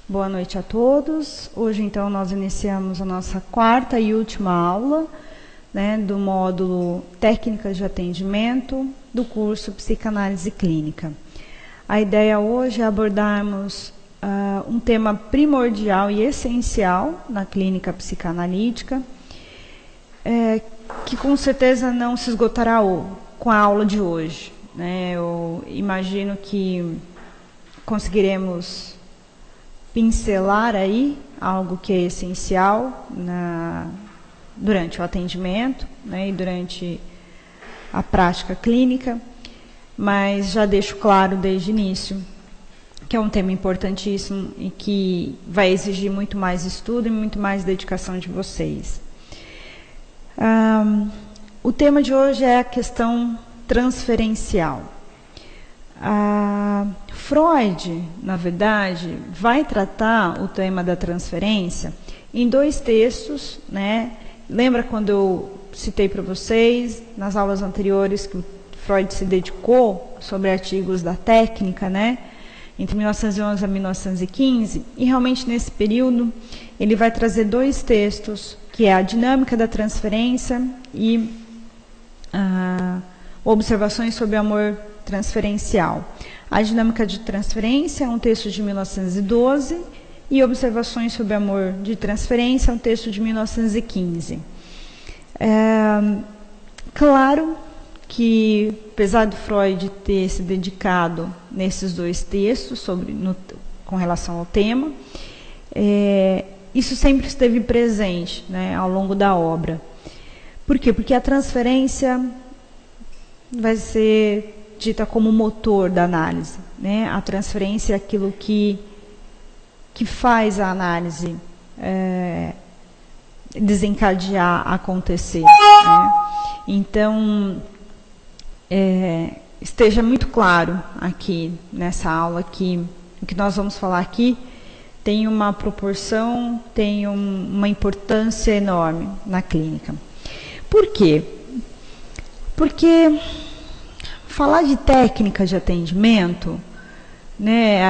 Boa noite a todos. Hoje, então, nós iniciamos a nossa quarta e última aula, do módulo Técnicas de Atendimento do curso Psicanálise Clínica. A ideia hoje é abordarmos um tema primordial e essencial na clínica psicanalítica, que com certeza não se esgotará com a aula de hoje. Eu imagino que conseguiremos pincelar aí algo que é essencial durante o atendimento, e durante a prática clínica, mas já deixo claro desde o início que é um tema importantíssimo e que vai exigir muito mais estudo e muito mais dedicação de vocês. O tema de hoje é a questão transferencial. Freud, na verdade, vai tratar o tema da transferência em dois textos, Lembra quando eu citei para vocês, nas aulas anteriores, que o Freud se dedicou sobre artigos da técnica, entre 1911 a 1915, e realmente nesse período ele vai trazer dois textos, que é a dinâmica da transferência e observações sobre o amor transferencial. A dinâmica de transferência é um texto de 1912 e observações sobre amor de transferência é um texto de 1915. Claro que, apesar do Freud ter se dedicado nesses dois textos com relação ao tema, isso sempre esteve presente, ao longo da obra. Por quê? Porque a transferência vai ser dita como motor da análise. A transferência é aquilo que faz a análise desencadear, acontecer. Então, esteja muito claro aqui nessa aula que o que nós vamos falar aqui tem uma proporção, tem uma importância enorme na clínica. Por quê? Porque falar de técnica de atendimento,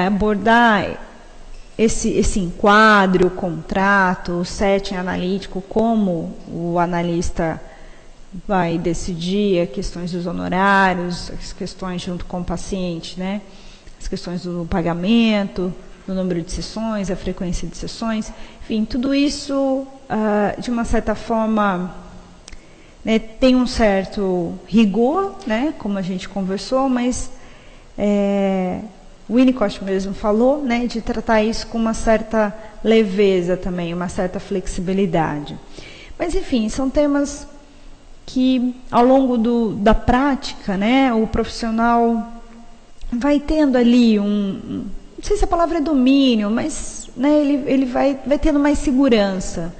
abordar esse enquadro, o contrato, o setting analítico, como o analista vai decidir as questões dos honorários, as questões junto com o paciente, as questões do pagamento, do número de sessões, a frequência de sessões, enfim, tudo isso, de uma certa forma, tem um certo rigor, como a gente conversou, mas o Winnicott mesmo falou, de tratar isso com uma certa leveza também, uma certa flexibilidade. Mas, enfim, são temas que, ao longo da prática, o profissional vai tendo ali não sei se a palavra é domínio, mas ele vai tendo mais segurança,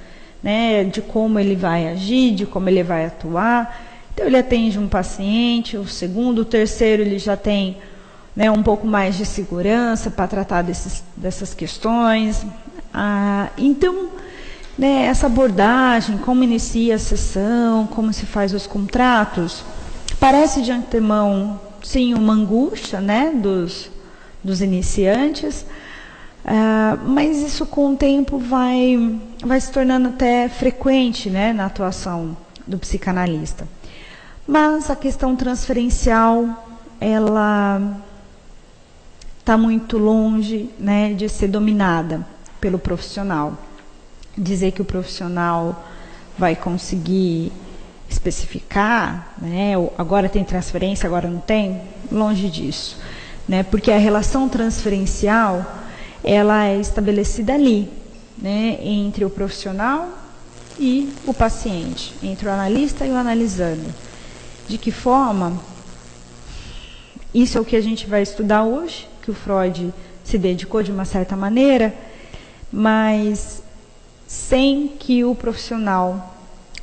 de como ele vai agir, de como ele vai atuar. Então, ele atende um paciente, o segundo, o terceiro, ele já tem um pouco mais de segurança para tratar dessas questões. Então, essa abordagem, como inicia a sessão, como se faz os contratos, parece de antemão, sim, uma angústia dos iniciantes, mas isso com o tempo vai se tornando até frequente na atuação do psicanalista. Mas a questão transferencial, ela está muito longe de ser dominada pelo profissional. Dizer que o profissional vai conseguir especificar, agora tem transferência, agora não tem, longe disso. Porque a relação transferencial, ela é estabelecida ali, entre o profissional e o paciente, entre o analista e o analisando. De que forma? Isso é o que a gente vai estudar hoje, que o Freud se dedicou de uma certa maneira, mas sem que o profissional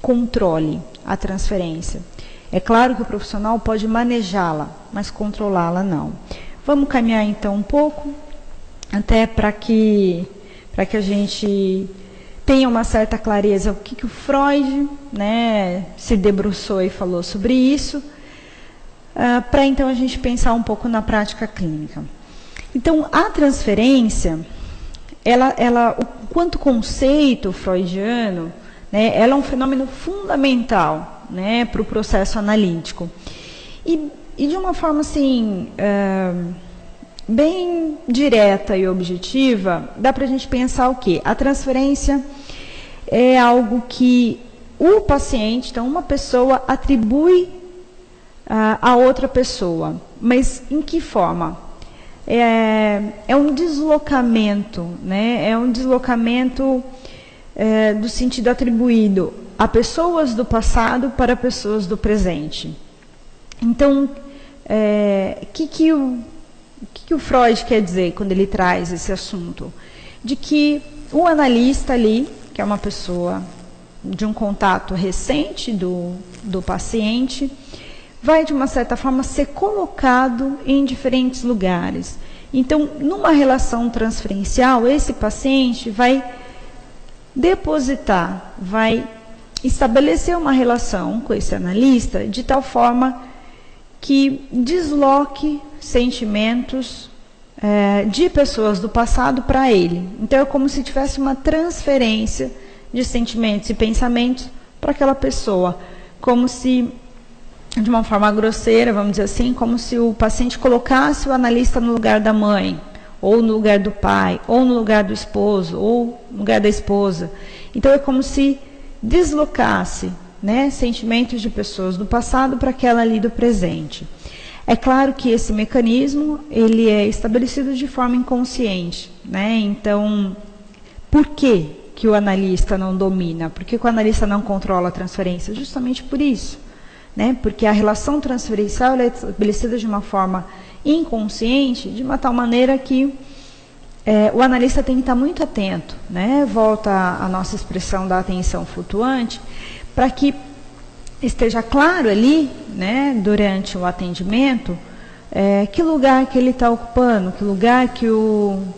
controle a transferência. É claro que o profissional pode manejá-la, mas controlá-la não. Vamos caminhar então um pouco, até para que a gente tenha uma certa clareza o que o Freud se debruçou e falou sobre isso, para então a gente pensar um pouco na prática clínica. Então, a transferência, quanto conceito freudiano, né, ela é um fenômeno fundamental, né, para o processo analítico. E de uma forma assim, bem direta e objetiva, dá para a gente pensar o quê? A transferência é algo que o paciente, então uma pessoa atribui a outra pessoa, mas em que forma? É um deslocamento, né? É um deslocamento do sentido atribuído a pessoas do passado para pessoas do presente. Então, o que o Freud quer dizer quando ele traz esse assunto? De que o analista ali, que é uma pessoa de um contato recente do paciente, vai, de uma certa forma, ser colocado em diferentes lugares. Então, numa relação transferencial, esse paciente vai depositar, vai estabelecer uma relação com esse analista de tal forma que desloque sentimentos de pessoas do passado para ele. Então, é como se tivesse uma transferência de sentimentos e pensamentos para aquela pessoa, como se, de uma forma grosseira, vamos dizer assim, como se o paciente colocasse o analista no lugar da mãe, ou no lugar do pai, ou no lugar do esposo, ou no lugar da esposa. Então, é como se deslocasse, né, sentimentos de pessoas do passado para aquela ali do presente. É claro que esse mecanismo ele é estabelecido de forma inconsciente, né? Então, por que o analista não domina? Por que o analista não controla a transferência? Justamente por isso, né? Porque a relação transferencial é estabelecida de uma forma inconsciente, de uma tal maneira que o analista tem que estar muito atento, né? Volta a nossa expressão da atenção flutuante, para que esteja claro ali, né, durante o atendimento, que lugar que ele está ocupando, que lugar que o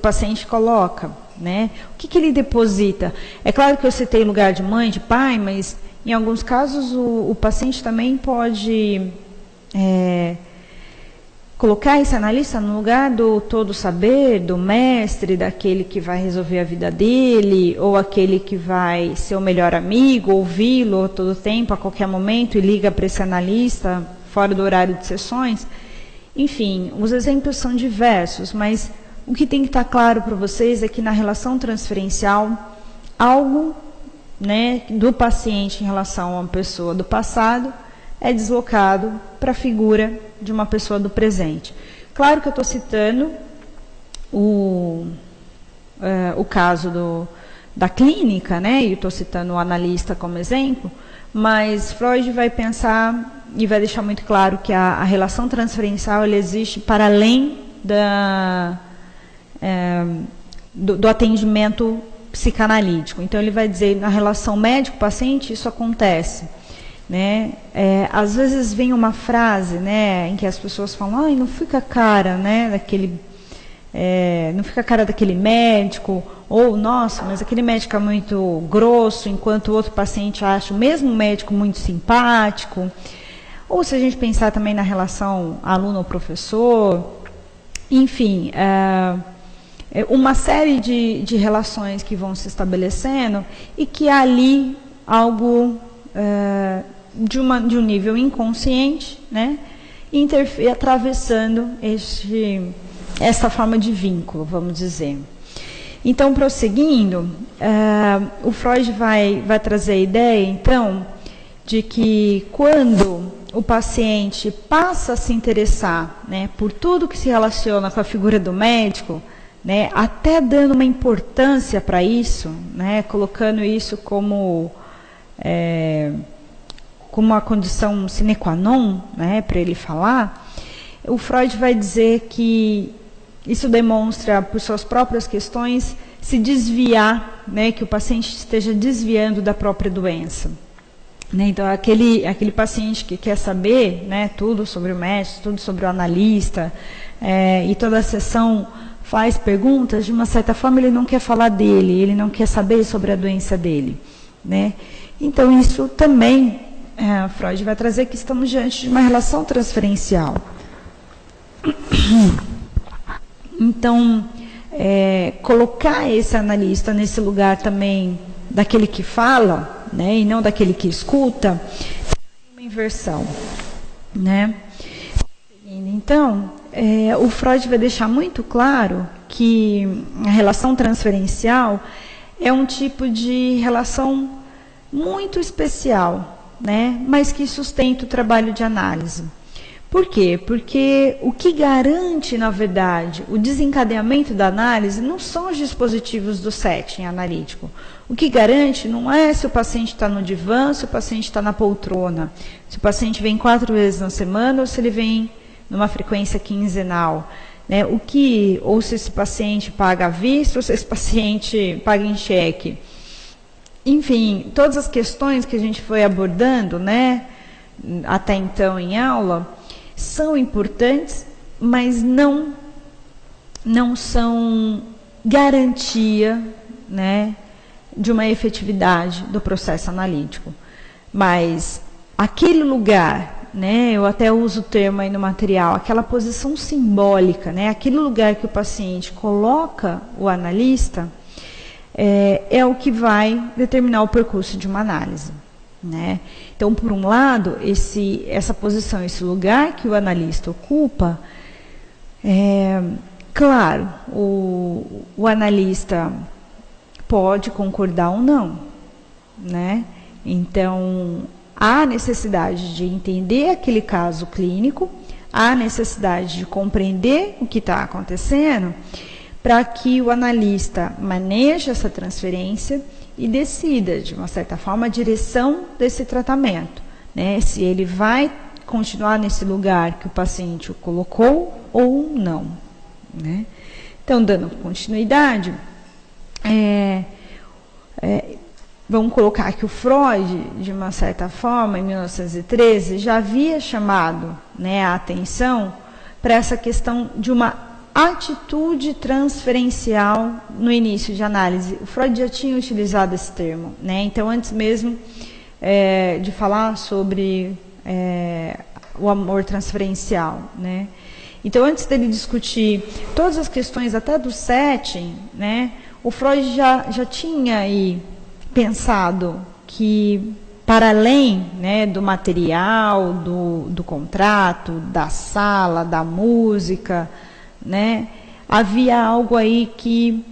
paciente coloca, né? O que ele deposita. É claro que eu citei lugar de mãe, de pai, mas em alguns casos o paciente também pode colocar esse analista no lugar do todo saber, do mestre, daquele que vai resolver a vida dele, ou aquele que vai ser o melhor amigo, ouvi-lo todo o tempo, a qualquer momento, e liga para esse analista fora do horário de sessões. Enfim, os exemplos são diversos, mas o que tem que estar claro para vocês é que na relação transferencial, algo, né, do paciente em relação a uma pessoa do passado é deslocado para a figura de uma pessoa do presente. Claro que eu estou citando o caso da clínica, né, e estou citando o analista como exemplo, mas Freud vai pensar e vai deixar muito claro que a relação transferencial ela existe para além do atendimento psicanalítico. Então, ele vai dizer, na relação médico-paciente, isso acontece. Né? Às vezes vem uma frase, né, em que as pessoas falam, não fica a cara, né, não fica a cara daquele médico, ou, nossa, mas aquele médico é muito grosso, enquanto o outro paciente acha o mesmo médico muito simpático. Ou se a gente pensar também na relação aluno-professor, enfim, uma série de relações que vão se estabelecendo e que há ali algo de um nível inconsciente, né, atravessando essa forma de vínculo, vamos dizer. Então, prosseguindo, o Freud vai trazer a ideia, então, de que quando o paciente passa a se interessar, né, por tudo que se relaciona com a figura do médico, né, até dando uma importância para isso, né, colocando isso como uma condição sine qua non, né, para ele falar, o Freud vai dizer que isso demonstra, por suas próprias questões, se desviar, né, que o paciente esteja desviando da própria doença. Né, então, aquele paciente que quer saber, né, tudo sobre o médico, tudo sobre o analista, e toda a sessão faz perguntas, de uma certa forma ele não quer falar dele, ele não quer saber sobre a doença dele. Né? Então, isso também, Freud vai trazer que estamos diante de uma relação transferencial. Então, colocar esse analista nesse lugar também daquele que fala, né, e não daquele que escuta, é uma inversão, né? Então, o Freud vai deixar muito claro que a relação transferencial é um tipo de relação muito especial, né, mas que sustenta o trabalho de análise. Por quê? Porque o que garante, na verdade, o desencadeamento da análise não são os dispositivos do setting analítico. O que garante não é se o paciente está no divã, se o paciente está na poltrona, se o paciente vem 4 vezes na semana ou se ele vem numa frequência quinzenal, né? Ou se esse paciente paga à vista ou se esse paciente paga em cheque. Enfim, todas as questões que a gente foi abordando, né, até então em aula, são importantes, mas não são garantia, né, de uma efetividade do processo analítico. Mas aquele lugar, né, eu até uso o termo aí no material, aquela posição simbólica, né, aquele lugar que o paciente coloca o analista, é o que vai determinar o percurso de uma análise, né? Então, por um lado, essa posição, esse lugar que o analista ocupa, claro, o analista pode concordar ou não, né? Então, há necessidade de entender aquele caso clínico, há necessidade de compreender o que está acontecendo, para que o analista maneje essa transferência e decida, de uma certa forma, a direção desse tratamento, né? Se ele vai continuar nesse lugar que o paciente o colocou ou não, né? Então, dando continuidade, vamos colocar que o Freud, de uma certa forma, em 1913, já havia chamado, né, a atenção para essa questão de uma atitude transferencial no início de análise. O Freud já tinha utilizado esse termo, né? Então, antes mesmo de falar sobre o amor transferencial, né? Então, antes dele discutir todas as questões até do setting, né, o Freud já tinha aí pensado que, para além, né, do material, do contrato, da sala, da música, né, havia algo aí que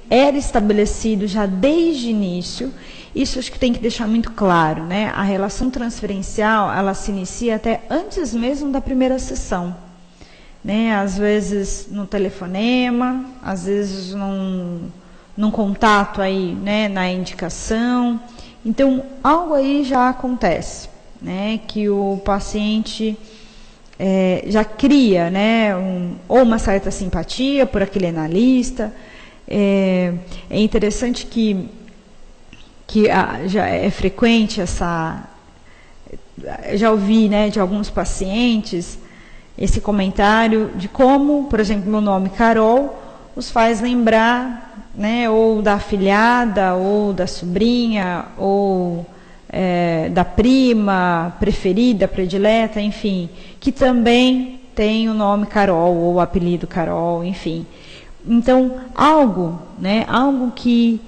era estabelecido já desde o início. Isso acho que tem que deixar muito claro, né? A relação transferencial, ela se inicia até antes mesmo da primeira sessão, né? Às vezes no telefonema, às vezes num contato aí, né, na indicação. Então, algo aí já acontece, né, que o paciente já cria, né, ou uma certa simpatia por aquele analista. É interessante que já é frequente já ouvi, né, de alguns pacientes esse comentário de como, por exemplo, meu nome Carol os faz lembrar, né, ou da afilhada, ou da sobrinha, ou da prima preferida, predileta, enfim, que também tem o nome Carol, ou o apelido Carol, enfim. Então, algo, né, algo que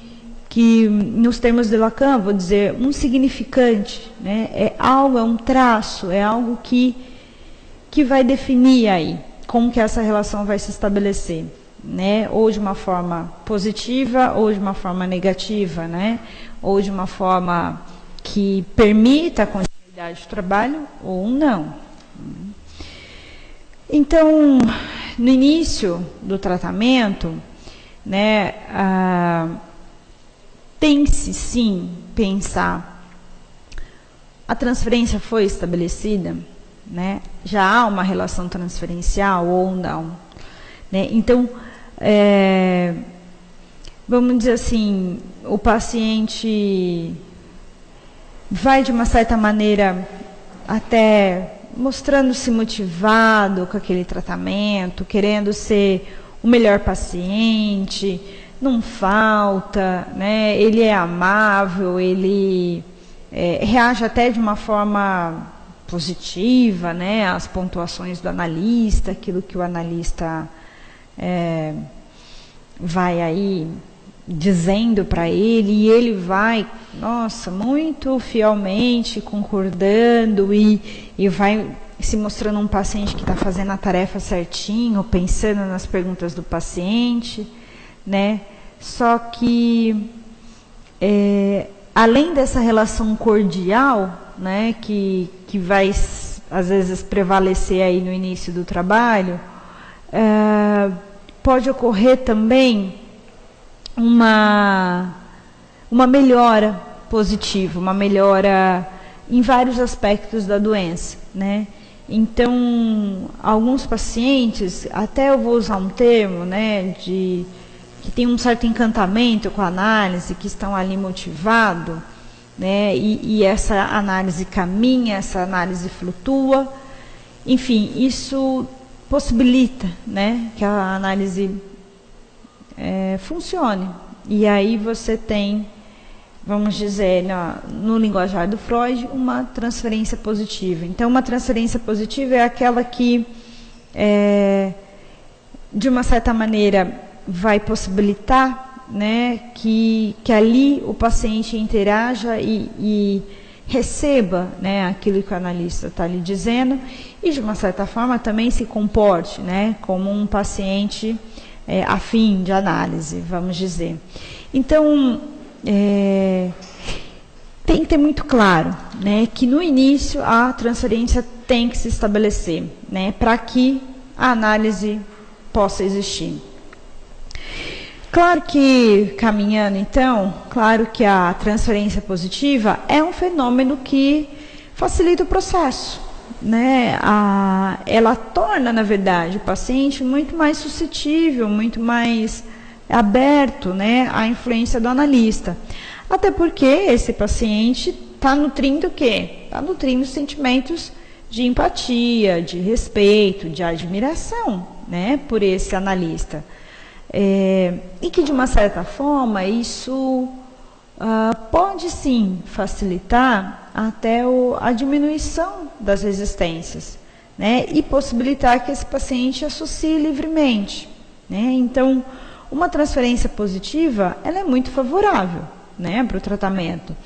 nos termos de Lacan, vou dizer, um significante, né, é um traço, é algo que vai definir aí como que essa relação vai se estabelecer, né, ou de uma forma positiva, ou de uma forma negativa, né, ou de uma forma que permita a continuidade do trabalho, ou não. Então, no início do tratamento, né, tem-se sim pensar, a transferência foi estabelecida, né, já há uma relação transferencial ou não, né? Então, vamos dizer assim, o paciente vai de uma certa maneira até mostrando-se motivado com aquele tratamento, querendo ser o melhor paciente, não falta, né? Ele é amável, ele reage até de uma forma positiva, né? As pontuações do analista, aquilo que o analista vai aí dizendo para ele, e ele vai, nossa, muito fielmente concordando e vai se mostrando um paciente que está fazendo a tarefa certinho, pensando nas perguntas do paciente, né? Só que, além dessa relação cordial, né, que vai, às vezes, prevalecer aí no início do trabalho, pode ocorrer também uma melhora positiva, uma melhora em vários aspectos da doença, né? Então, alguns pacientes, até eu vou usar um termo, né, que tem um certo encantamento com a análise, que estão ali motivados, né, e essa análise caminha, essa análise flutua, enfim, isso possibilita, né, que a análise funcione. E aí você tem, vamos dizer, no linguajar do Freud, uma transferência positiva. Então, uma transferência positiva é aquela que, de uma certa maneira, vai possibilitar, né, que ali o paciente interaja e receba, né, aquilo que o analista está lhe dizendo e, de uma certa forma, também se comporte, né, como um paciente afim de análise, vamos dizer. Então, tem que ter muito claro, né, que no início a transferência tem que se estabelecer, né, para que a análise possa existir. Claro que, caminhando então, claro que a transferência positiva é um fenômeno que facilita o processo, né? Ela torna, na verdade, o paciente muito mais suscetível, muito mais aberto, né, à influência do analista. Até porque esse paciente está nutrindo o quê? Está nutrindo sentimentos de empatia, de respeito, de admiração, né, por esse analista. E que, de uma certa forma, isso pode sim facilitar até a diminuição das resistências, né, e possibilitar que esse paciente associe livremente, né. Então, uma transferência positiva, ela é muito favorável, né, para o tratamento,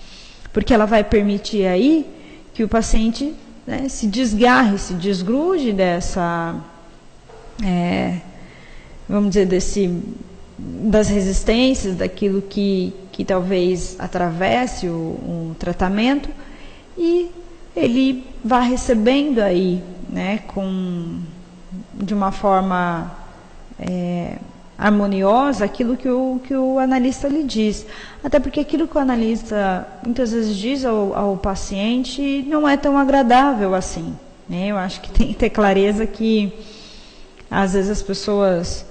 porque ela vai permitir aí que o paciente, né, se desgarre, se desgrude dessa, vamos dizer, das resistências, daquilo que talvez atravesse o tratamento, e ele vai recebendo aí, né, de uma forma harmoniosa aquilo que o analista lhe diz. Até porque aquilo que o analista muitas vezes diz ao paciente não é tão agradável assim, né? Eu acho que tem que ter clareza que às vezes as pessoas,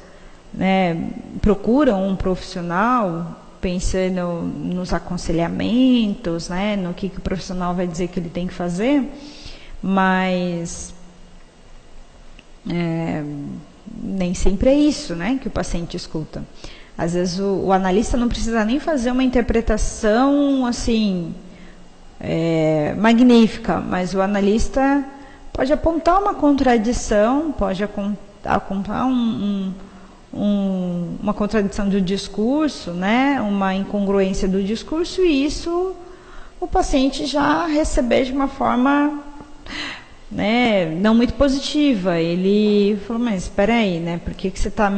né, procuram um profissional pensando nos aconselhamentos, né, no que o profissional vai dizer que ele tem que fazer, mas nem sempre é isso, né, que o paciente escuta. Às vezes o analista não precisa nem fazer uma interpretação assim magnífica, mas o analista pode apontar uma contradição, pode apontar uma contradição do discurso, né, uma incongruência do discurso, e isso o paciente já receber de uma forma, né, não muito positiva. Ele falou, mas espera aí, né, por que você está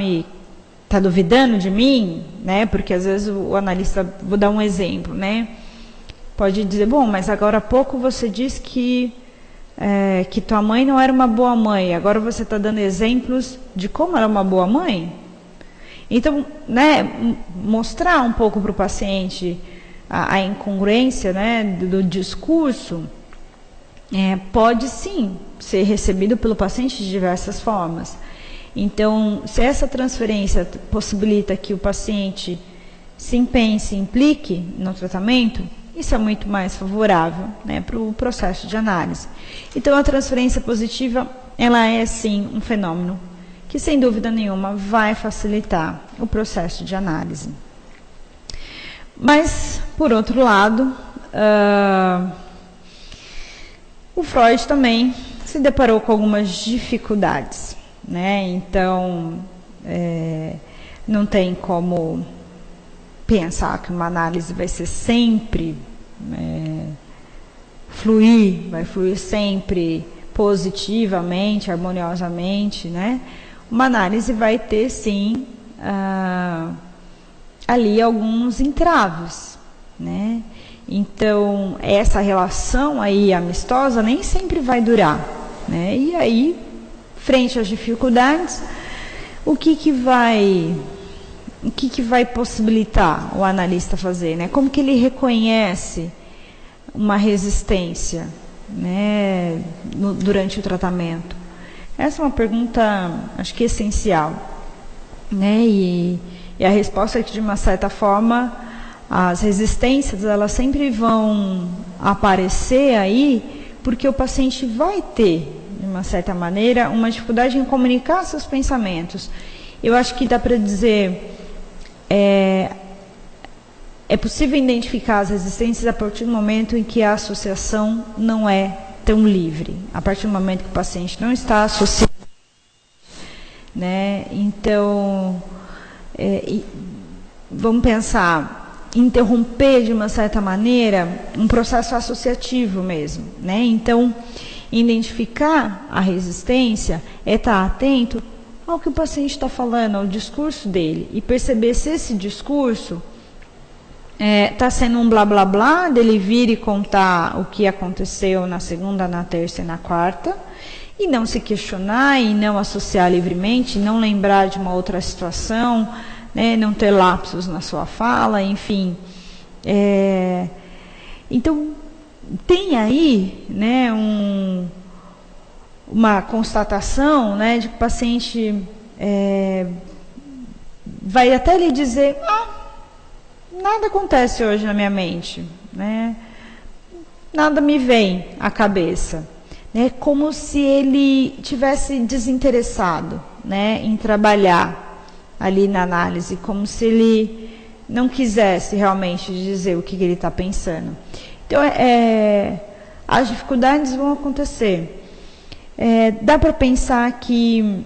duvidando de mim, né? Porque às vezes o analista, vou dar um exemplo, né, pode dizer, bom, mas agora há pouco você disse que tua mãe não era uma boa mãe, agora você está dando exemplos de como era uma boa mãe. Então, né, mostrar um pouco para o paciente a incongruência, né, do discurso, pode sim ser recebido pelo paciente de diversas formas. Então, se essa transferência possibilita que o paciente se empenhe, se implique no tratamento, isso é muito mais favorável, né, para o processo de análise. Então, a transferência positiva, ela é sim um fenômeno que, sem dúvida nenhuma, vai facilitar o processo de análise. Mas, por outro lado, o Freud também se deparou com algumas dificuldades, né? Então, não tem como pensar que uma análise vai ser sempre vai fluir sempre positivamente, harmoniosamente, né? Uma análise vai ter, sim, ali alguns entraves, né? Então, essa relação aí amistosa nem sempre vai durar, né? E aí, frente às dificuldades, o que vai possibilitar o analista fazer, né? Como que ele reconhece uma resistência, né, durante o tratamento? Essa é uma pergunta, acho que essencial, né? E a resposta é que, de uma certa forma, as resistências, elas sempre vão aparecer aí, porque o paciente vai ter, de uma certa maneira, uma dificuldade em comunicar seus pensamentos. Eu acho que dá para dizer, é possível identificar as resistências a partir do momento em que a associação não é tão livre, a partir do momento que o paciente não está associado, né? Então, vamos pensar, interromper de uma certa maneira um processo associativo mesmo, né? Então, identificar a resistência é estar atento ao que o paciente está falando, ao discurso dele, e perceber se esse discurso está sendo um blá blá blá, dele vir e contar o que aconteceu na segunda, na terça e na quarta, e não se questionar, e não associar livremente, não lembrar de uma outra situação, né, não ter lapsos na sua fala, enfim. Então, tem aí, né, uma constatação, né, de que o paciente vai até lhe dizer: nada acontece hoje na minha mente, né? Nada me vem à cabeça, né? Como se ele tivesse desinteressado, né, em trabalhar ali na análise, como se ele não quisesse realmente dizer o que ele está pensando. Então, as dificuldades vão acontecer. Dá para pensar que,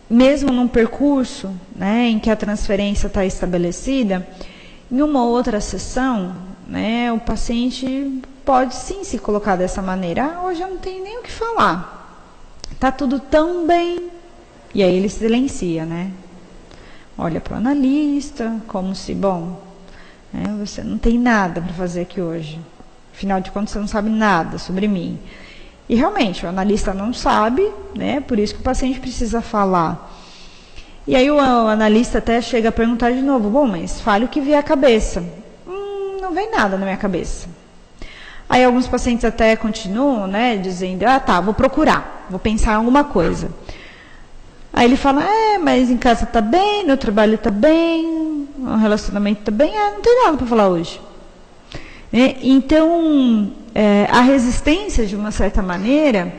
mesmo num percurso, né, em que a transferência está estabelecida, em uma outra sessão, né, o paciente pode sim se colocar dessa maneira: hoje eu não tenho nem o que falar, está tudo tão bem. E aí ele silencia, né? Olha para o analista, como se, você não tem nada para fazer aqui hoje. Afinal de contas, você não sabe nada sobre mim. E realmente, o analista não sabe, né? Por isso que o paciente precisa falar. E aí o analista até chega a perguntar de novo: mas fale o que vier à cabeça. Não vem nada na minha cabeça. Aí alguns pacientes até continuam, né, dizendo: vou procurar, vou pensar em alguma coisa. Aí ele fala: mas em casa está bem, no trabalho está bem, o relacionamento está bem, não tem nada para falar hoje. Então, a resistência, de uma certa maneira,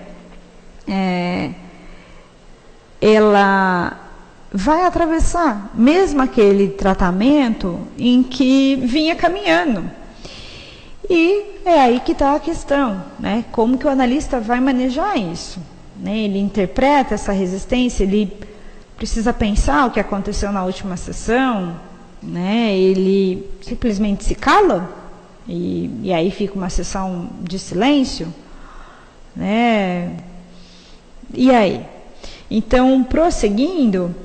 ela vai atravessar mesmo aquele tratamento em que vinha caminhando. E é aí que está a questão, né? Como que o analista vai manejar isso, né? Ele interpreta essa resistência, ele precisa pensar o que aconteceu na última sessão, né? Ele simplesmente se cala e aí fica uma sessão de silêncio, né? E aí? Então, prosseguindo,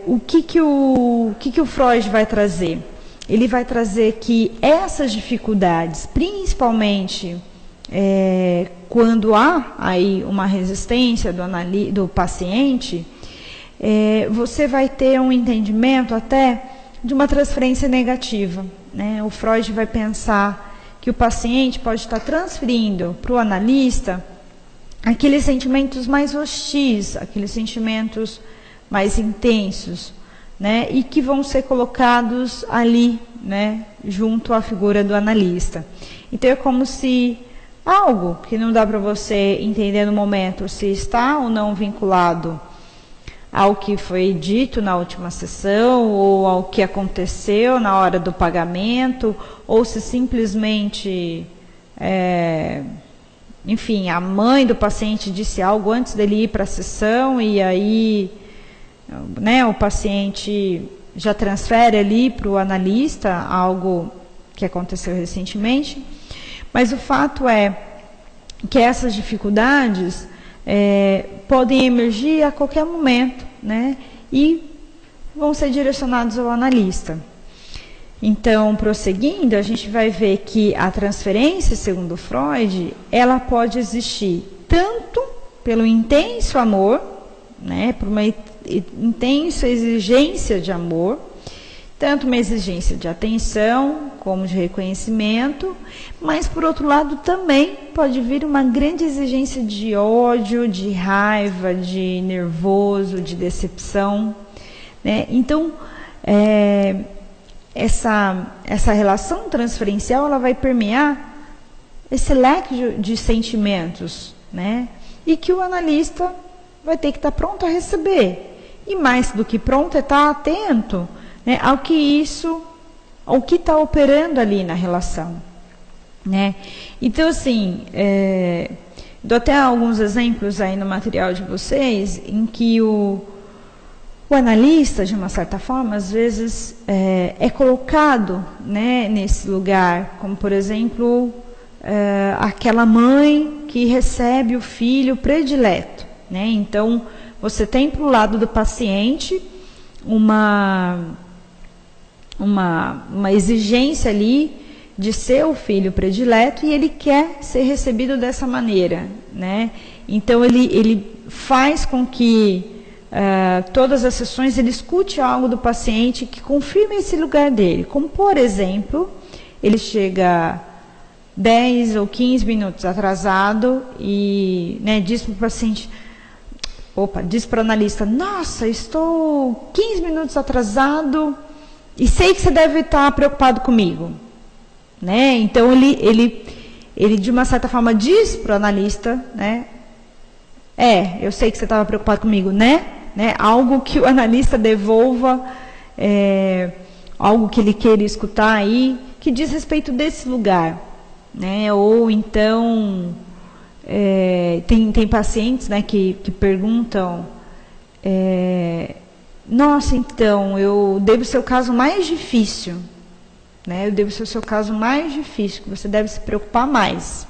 o que o Freud vai trazer? Ele vai trazer que essas dificuldades, principalmente quando há aí uma resistência do paciente, você vai ter um entendimento até de uma transferência negativa, né? O Freud vai pensar que o paciente pode estar transferindo para o analista aqueles sentimentos mais hostis, aqueles sentimentos mais intensos, né, e que vão ser colocados ali, né, junto à figura do analista. Então é como se algo que não dá para você entender no momento se está ou não vinculado ao que foi dito na última sessão, ou ao que aconteceu na hora do pagamento, ou se simplesmente, enfim, a mãe do paciente disse algo antes dele ir para a sessão, e aí né, o paciente já transfere ali para o analista algo que aconteceu recentemente, mas o fato é que essas dificuldades podem emergir a qualquer momento, né, e vão ser direcionados ao analista. Então, prosseguindo, a gente vai ver que a transferência, segundo Freud, ela pode existir tanto pelo intenso amor, né, por uma intensa exigência de amor, tanto uma exigência de atenção como de reconhecimento, mas por outro lado também pode vir uma grande exigência de ódio, de raiva, de nervoso, de decepção, né? Então, essa relação transferencial ela vai permear esse leque de sentimentos, né? E que o analista vai ter que estar pronto a receber. E mais do que pronto é estar atento, né, ao que está operando ali na relação, né? Então, assim, dou até alguns exemplos aí no material de vocês, em que o analista, de uma certa forma, às vezes é colocado, né, nesse lugar, como, por exemplo, aquela mãe que recebe o filho predileto, né? Então, você tem para o lado do paciente uma exigência ali de ser o filho predileto e ele quer ser recebido dessa maneira, né? Então, ele faz com que todas as sessões ele escute algo do paciente que confirme esse lugar dele. Como, por exemplo, ele chega 10 ou 15 minutos atrasado e, né, diz para o paciente... diz para o analista, nossa, estou 15 minutos atrasado e sei que você deve estar preocupado comigo, né? Então, ele de uma certa forma diz para o analista, né? Eu sei que você estava preocupado comigo, né? Algo que o analista devolva, algo que ele queira escutar aí, que diz respeito desse lugar, né? Ou então... tem pacientes, né, que perguntam, nossa, então, eu devo ser o caso mais difícil, né? Eu devo ser o seu caso mais difícil, que você deve se preocupar mais,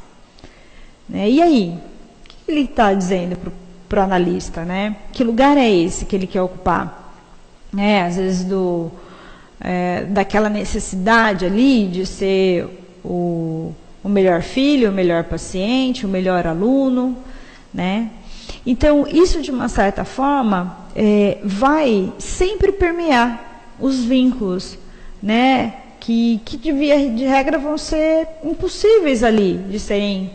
né? E aí, o que ele está dizendo para o analista, né? Que lugar é esse que ele quer ocupar? Às vezes daquela necessidade ali de ser o melhor filho, o melhor paciente, o melhor aluno, né? Então, isso de uma certa forma vai sempre permear os vínculos, né? Que de via de regra vão ser impossíveis ali de serem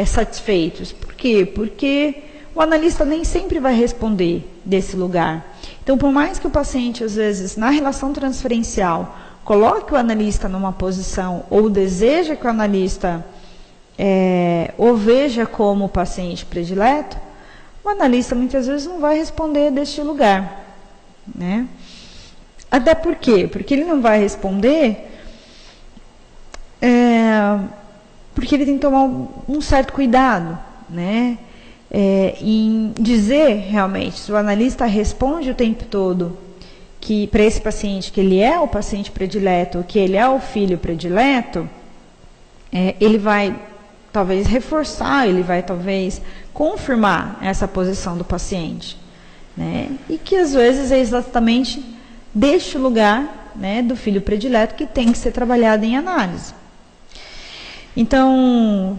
satisfeitos. Por quê? Porque o analista nem sempre vai responder desse lugar. Então, por mais que o paciente, às vezes, na relação transferencial, coloque o analista numa posição ou deseja que o analista o veja como o paciente predileto, o analista muitas vezes não vai responder deste lugar, né? Até por quê? Porque ele não vai responder porque ele tem que tomar um certo cuidado, né? Em dizer realmente, se o analista responde o tempo todo que para esse paciente que ele é o paciente predileto, que ele é o filho predileto, ele vai talvez reforçar, ele vai talvez confirmar essa posição do paciente, né? E que às vezes é exatamente deste lugar, né, do filho predileto que tem que ser trabalhado em análise. Então,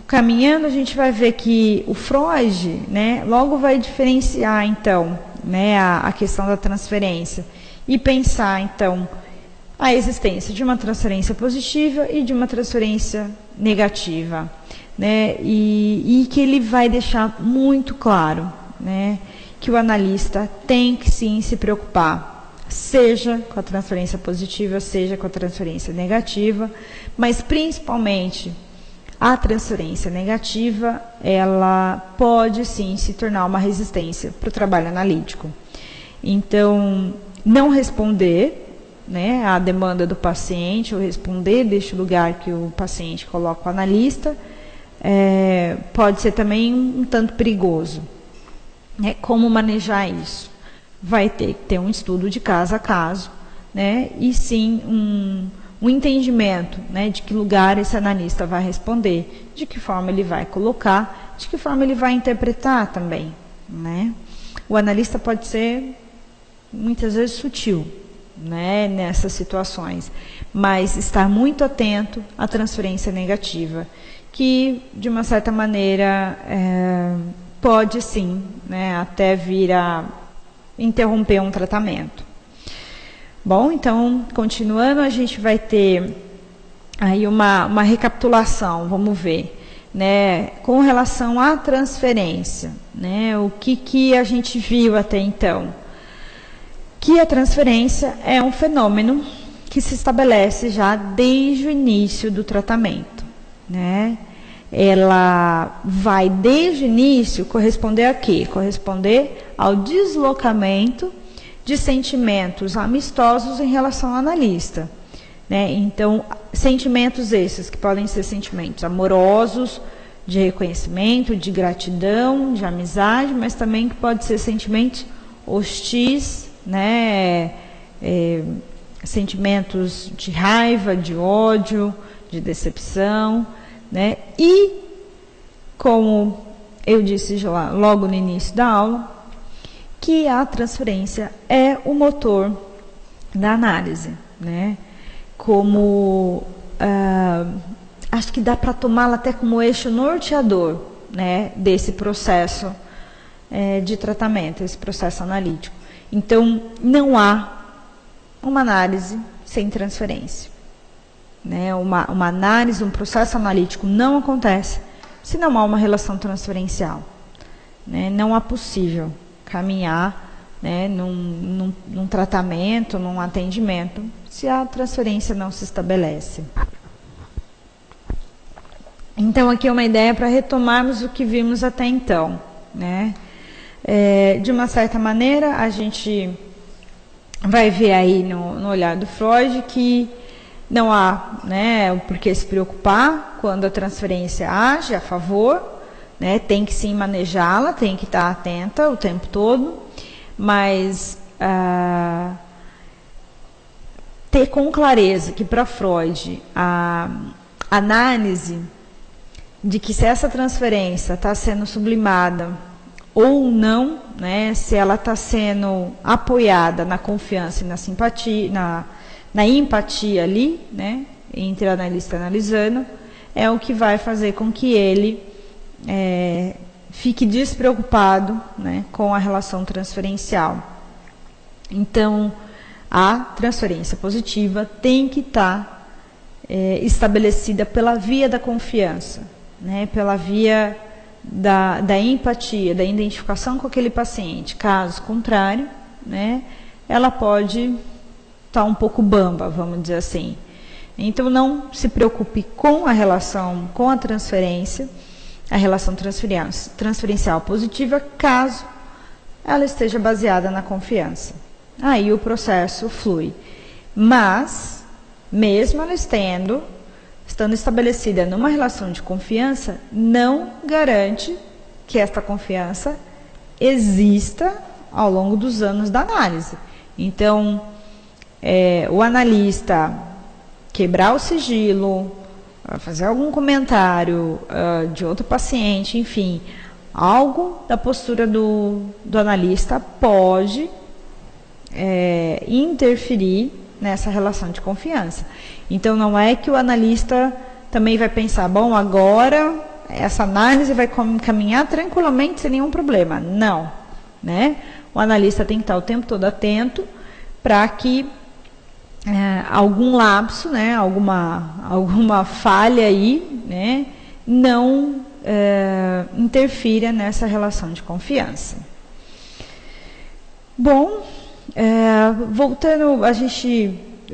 caminhando, a gente vai ver que o Freud, né, logo vai diferenciar, então, né, a questão da transferência e pensar, então, a existência de uma transferência positiva e de uma transferência negativa, né, e que ele vai deixar muito claro, né, que o analista tem que sim se preocupar, seja com a transferência positiva, seja com a transferência negativa, mas principalmente a transferência negativa, ela pode sim se tornar uma resistência para o trabalho analítico. Então, não responder, né, à demanda do paciente, ou responder deste lugar que o paciente coloca o analista, pode ser também um tanto perigoso. Né? Como manejar isso? vai ter que ter um estudo de caso a caso, né, e sim um entendimento, né, de que lugar esse analista vai responder, de que forma ele vai colocar, de que forma ele vai interpretar também, né. O analista pode ser, muitas vezes, sutil, né, nessas situações, mas estar muito atento à transferência negativa, que, de uma certa maneira, pode sim, né, até vir a interromper um tratamento. Bom, então, continuando, a gente vai ter aí uma recapitulação, vamos ver, né, com relação à transferência, né, o que a gente viu até então. Que a transferência é um fenômeno que se estabelece já desde o início do tratamento, né? Ela vai, desde o início, corresponder a quê? Corresponder ao deslocamento de sentimentos amistosos em relação ao analista, né? Então, sentimentos esses que podem ser sentimentos amorosos, de reconhecimento, de gratidão, de amizade, mas também que pode ser sentimentos hostis, né? Sentimentos de raiva, de ódio, de decepção, né? E, como eu disse já logo no início da aula, que a transferência é o motor da análise, né? Como, acho que dá para tomá-la até como eixo norteador, né, desse processo de tratamento, esse processo analítico. Então, não há uma análise sem transferência, né? Uma análise, um processo analítico não acontece se não há uma relação transferencial, né? Não é possível caminhar, né, num tratamento, num atendimento, se a transferência não se estabelece. Então, aqui é uma ideia para retomarmos o que vimos até então, né? De uma certa maneira, a gente vai ver aí no olhar do Freud que não há, né, o porquê se preocupar quando a transferência age a favor, né, tem que sim manejá-la, tem que estar atenta o tempo todo, mas ter com clareza que para Freud a análise de que se essa transferência está sendo sublimada ou não, né, se ela está sendo apoiada na confiança e na simpatia, na empatia ali, né, entre o analista e o analisando, é o que vai fazer com que ele fique despreocupado, né, com a relação transferencial. Então, a transferência positiva tem que estar estabelecida pela via da confiança, né, pela via da empatia, da identificação com aquele paciente. Caso contrário, né, ela pode estar um pouco bamba, vamos dizer assim. Então, não se preocupe com a relação, com a transferência, a relação transferencial positiva, caso ela esteja baseada na confiança. Aí o processo flui. Mas, mesmo ela estando estabelecida numa relação de confiança, não garante que esta confiança exista ao longo dos anos da análise. Então, o analista quebrar o sigilo, fazer algum comentário de outro paciente, enfim, algo da postura do analista pode interferir nessa relação de confiança. Então, não é que o analista também vai pensar, bom, agora essa análise vai caminhar tranquilamente sem nenhum problema. Não, né? O analista tem que estar o tempo todo atento para que algum lapso, né, alguma falha aí, né, não interfira nessa relação de confiança. Bom, voltando,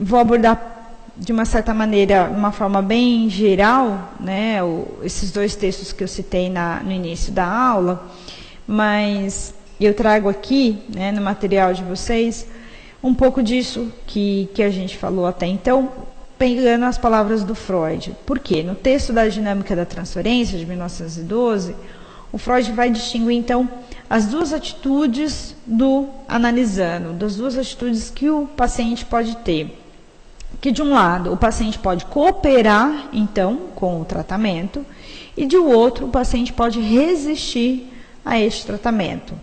vou abordar de uma certa maneira, de uma forma bem geral, né, esses dois textos que eu citei no início da aula, mas eu trago aqui, né, no material de vocês, um pouco disso que a gente falou até então, pegando as palavras do Freud. Por quê? No texto da Dinâmica da Transferência, de 1912, o Freud vai distinguir, então, as duas atitudes do analisando, das duas atitudes que o paciente pode ter. Que, de um lado, o paciente pode cooperar, então, com o tratamento, e, de outro, o paciente pode resistir a este tratamento.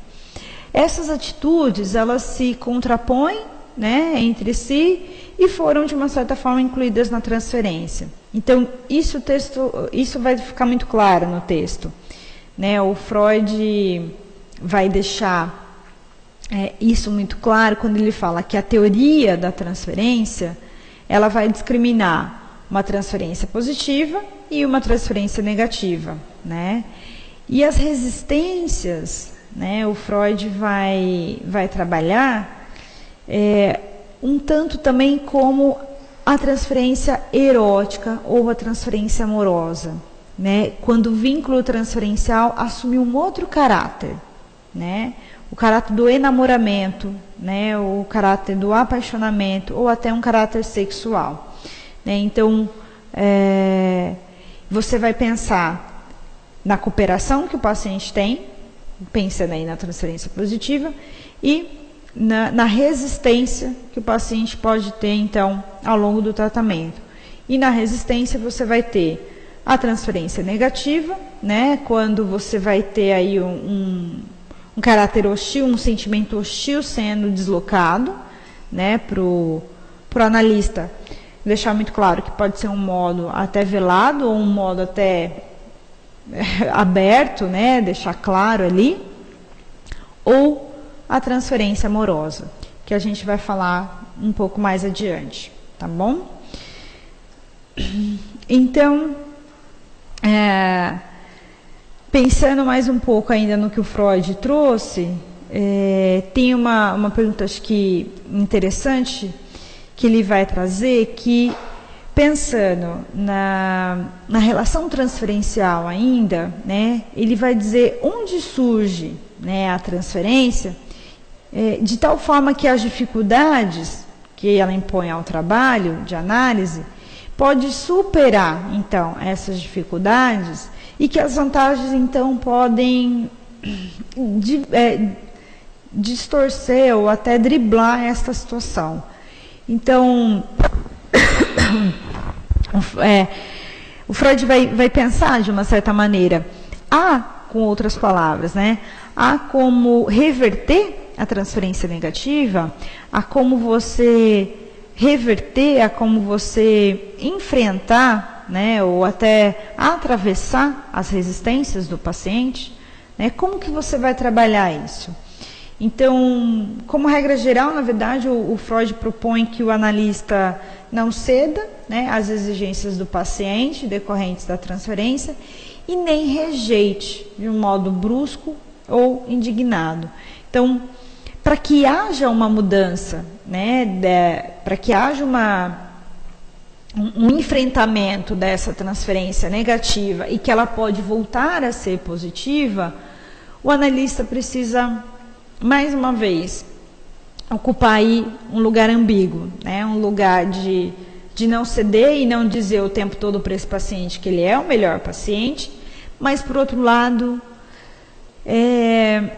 Essas atitudes, elas se contrapõem, né, entre si e foram, de uma certa forma, incluídas na transferência. Então, isso vai ficar muito claro no texto. Né? O Freud vai deixar isso muito claro quando ele fala que a teoria da transferência, ela vai discriminar uma transferência positiva e uma transferência negativa. Né? E as resistências, né, o Freud vai trabalhar um tanto também como a transferência erótica ou a transferência amorosa, né? Quando o vínculo transferencial assume um outro caráter, né? O caráter do enamoramento, né? O caráter do apaixonamento ou até um caráter sexual, né? Então, você vai pensar na cooperação que o paciente tem, pensando aí na transferência positiva, e na resistência que o paciente pode ter, então, ao longo do tratamento. E na resistência você vai ter a transferência negativa, né, quando você vai ter aí um caráter hostil, um sentimento hostil sendo deslocado, né, pro analista deixar muito claro que pode ser um modo até velado ou um modo até aberto, né, deixar claro ali, ou a transferência amorosa, que a gente vai falar um pouco mais adiante, tá bom? Então, pensando mais um pouco ainda no que o Freud trouxe, tem uma pergunta, acho que interessante, que ele vai trazer, que pensando na relação transferencial ainda, né, ele vai dizer onde surge, né, a transferência, de tal forma que as dificuldades que ela impõe ao trabalho de análise pode superar, então, essas dificuldades e que as vantagens, então, podem distorcer ou até driblar esta situação. Então, o Freud vai pensar de uma certa maneira, com outras palavras, né, há como reverter a transferência negativa, há como você reverter, há como você enfrentar, né, ou até atravessar as resistências do paciente, né, como que você vai trabalhar isso? Então, como regra geral, na verdade, o Freud propõe que o analista não ceda, né, às exigências do paciente decorrentes da transferência e nem rejeite de um modo brusco ou indignado. Então, para que haja uma mudança, né, para que haja um enfrentamento dessa transferência negativa e que ela pode voltar a ser positiva, o analista precisa, mais uma vez, ocupar aí um lugar ambíguo, né, um lugar de não ceder e não dizer o tempo todo para esse paciente que ele é o melhor paciente, mas, por outro lado,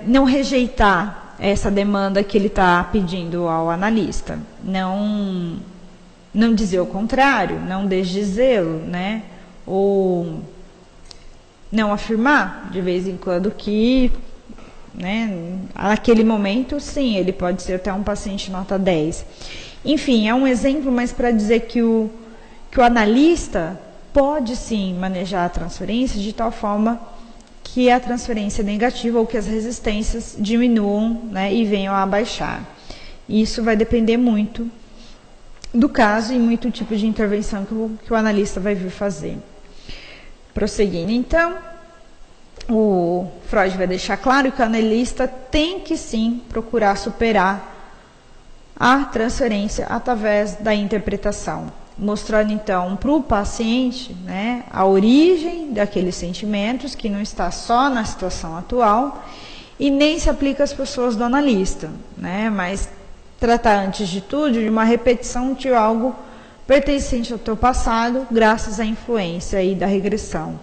não rejeitar essa demanda que ele está pedindo ao analista. Não dizer o contrário, não desdizê-lo, né? Ou não afirmar de vez em quando que, né, naquele momento, sim, ele pode ser até um paciente nota 10. Enfim, é um exemplo, mas para dizer que o analista pode sim manejar a transferência de tal forma que a transferência negativa ou que as resistências diminuam, né, e venham a baixar. Isso vai depender muito do caso e muito tipo de intervenção que o analista vai vir fazer. Prosseguindo, então, o Freud vai deixar claro que o analista tem que sim procurar superar a transferência através da interpretação, mostrando então para o paciente, né, a origem daqueles sentimentos, que não está só na situação atual e nem se aplica às pessoas do analista, né, mas tratar antes de tudo de uma repetição de algo pertencente ao teu passado, graças à influência aí da regressão.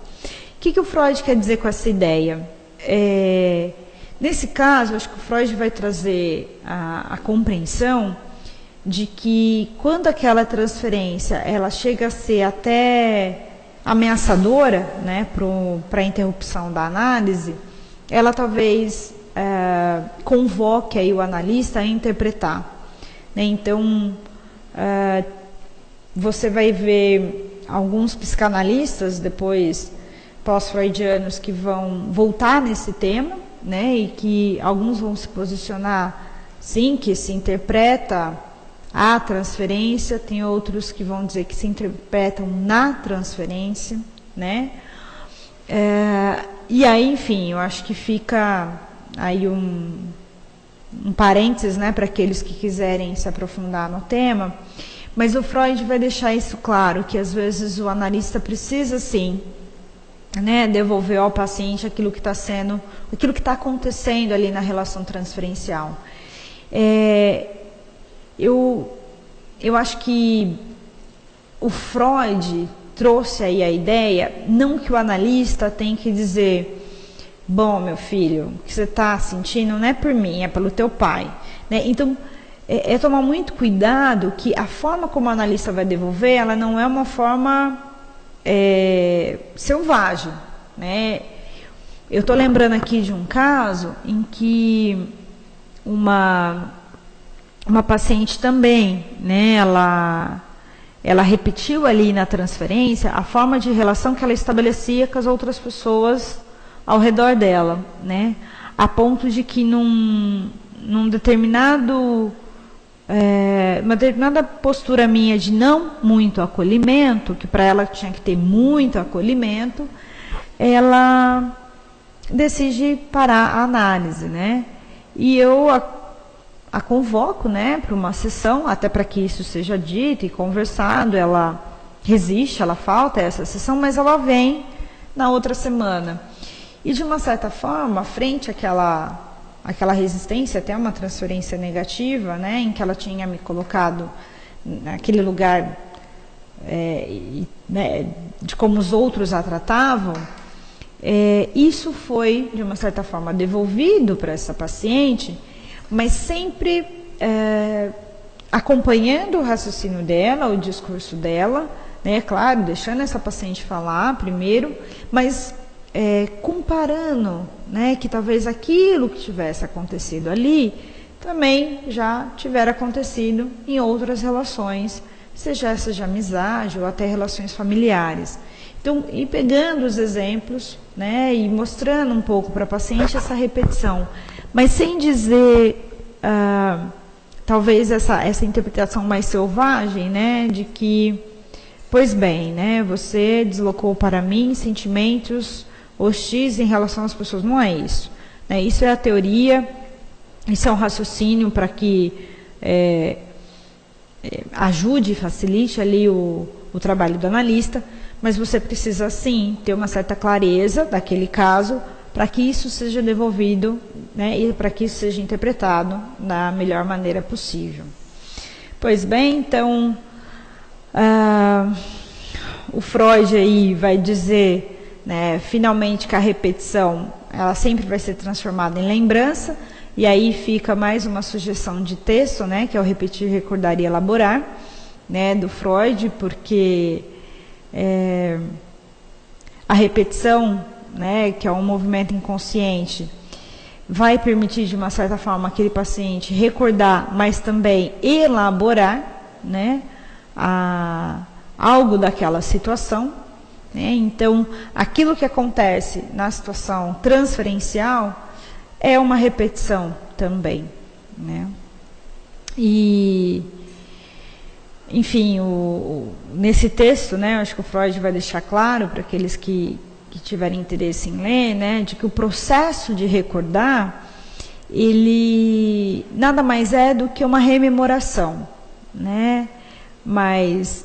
O que o Freud quer dizer com essa ideia? nesse caso, acho que o Freud vai trazer a compreensão de que quando aquela transferência ela chega a ser até ameaçadora, né, para a interrupção da análise, ela talvez convoque aí o analista a interpretar, né? Então, você vai ver alguns psicanalistas depois pós-freudianos que vão voltar nesse tema, né, e que alguns vão se posicionar, sim, que se interpreta a transferência, tem outros que vão dizer que se interpretam na transferência, né? E aí, enfim, eu acho que fica aí um parênteses, né, para aqueles que quiserem se aprofundar no tema, mas o Freud vai deixar isso claro, que às vezes o analista precisa, sim, né, devolver ao paciente aquilo que está acontecendo ali na relação transferencial. Eu acho que o Freud trouxe aí a ideia, não que o analista tem que dizer, bom, meu filho, o que você está sentindo não é por mim, é pelo teu pai, né? Então, tomar muito cuidado que a forma como o analista vai devolver, ela não é uma forma selvagem, né? Eu estou lembrando aqui de um caso em que uma paciente também, né, ela repetiu ali na transferência a forma de relação que ela estabelecia com as outras pessoas ao redor dela, né, a ponto de que uma determinada postura minha de não muito acolhimento, que para ela tinha que ter muito acolhimento, ela decide parar a análise, né, e eu a convoco, né, para uma sessão, até para que isso seja dito e conversado. Ela resiste, ela falta essa sessão, mas ela vem na outra semana. E de uma certa forma, frente àquela resistência, até uma transferência negativa, né, em que ela tinha me colocado naquele lugar, né, de como os outros a tratavam, isso foi, de uma certa forma, devolvido para essa paciente, mas sempre acompanhando o raciocínio dela, o discurso dela, né, claro, deixando essa paciente falar primeiro, mas comparando, né, que talvez aquilo que tivesse acontecido ali também já tivera acontecido em outras relações, seja essas de amizade ou até relações familiares. Então, ir pegando os exemplos, né, e mostrando um pouco para a paciente essa repetição, mas sem dizer, talvez essa interpretação mais selvagem, né, de que, pois bem, né, você deslocou para mim sentimentos hostis em relação às pessoas. Não é isso, né, isso é a teoria, isso é um raciocínio para que ajude e facilite ali o trabalho do analista, mas você precisa, sim, ter uma certa clareza daquele caso, para que isso seja devolvido, né, e para que isso seja interpretado da melhor maneira possível. Pois bem, então, o Freud aí vai dizer, né, finalmente, que a repetição ela sempre vai ser transformada em lembrança, e aí fica mais uma sugestão de texto, né, que é o repetir, recordar e elaborar, né, do Freud, porque a repetição, né, que é um movimento inconsciente, vai permitir, de uma certa forma, aquele paciente recordar, mas também elaborar, né, algo daquela situação, né? Então, aquilo que acontece na situação transferencial é uma repetição também, né? E, enfim, nesse texto, né, acho que o Freud vai deixar claro para aqueles que tiverem interesse em ler, né, de que o processo de recordar, ele nada mais é do que uma rememoração, né, mas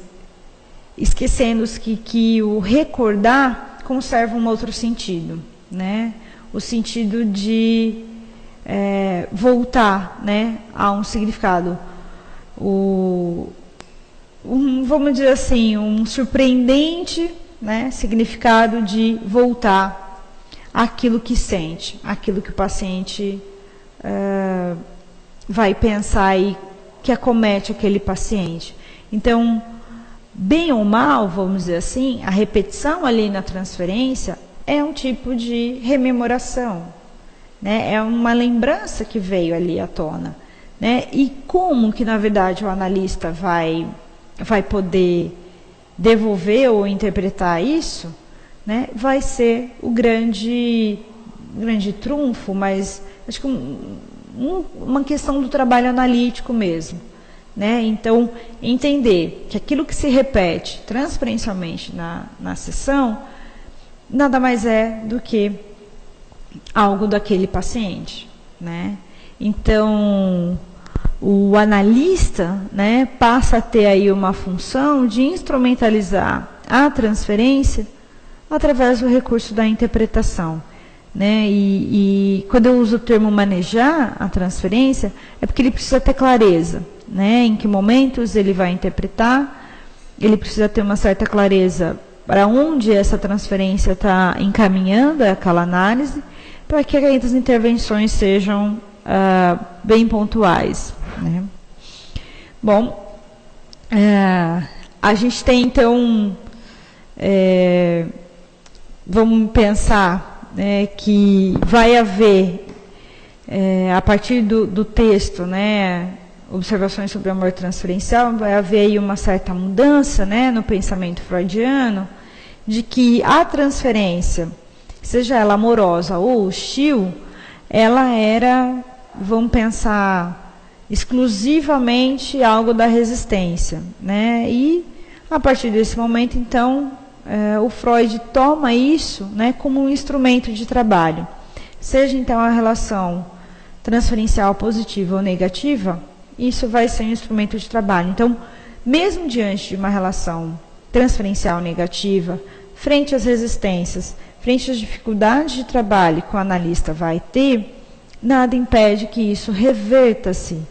esquecendo-se que o recordar conserva um outro sentido, né, o sentido de voltar, né, a um significado, vamos dizer assim, um surpreendente, né, significado de voltar aquilo que sente, aquilo que o paciente vai pensar aí que acomete aquele paciente. Então, bem ou mal, vamos dizer assim, a repetição ali na transferência é um tipo de rememoração, né? É uma lembrança que veio ali à tona, né? E como que, na verdade, o analista vai poder devolver ou interpretar isso, né? Vai ser o grande trunfo, mas acho que uma questão do trabalho analítico mesmo, né? Então, entender que aquilo que se repete transferencialmente na sessão nada mais é do que algo daquele paciente, né? Então, o analista, né, passa a ter aí uma função de instrumentalizar a transferência através do recurso da interpretação, né? E quando eu uso o termo manejar a transferência, é porque ele precisa ter clareza, né? Em que momentos ele vai interpretar, ele precisa ter uma certa clareza para onde essa transferência está encaminhando aquela análise, para que as intervenções sejam bem pontuais, né? Bom, a gente tem então, vamos pensar, né, que vai haver, a partir do texto, né, observações sobre o amor transferencial, vai haver aí uma certa mudança, né, no pensamento freudiano, de que a transferência, seja ela amorosa ou hostil, ela era, vamos pensar, exclusivamente algo da resistência, né? E a partir desse momento, então, o Freud toma isso, né, como um instrumento de trabalho. Seja então a relação transferencial positiva ou negativa, isso vai ser um instrumento de trabalho. Então, mesmo diante de uma relação transferencial negativa, frente às resistências, frente às dificuldades de trabalho que o analista vai ter, nada impede que isso reverta-se,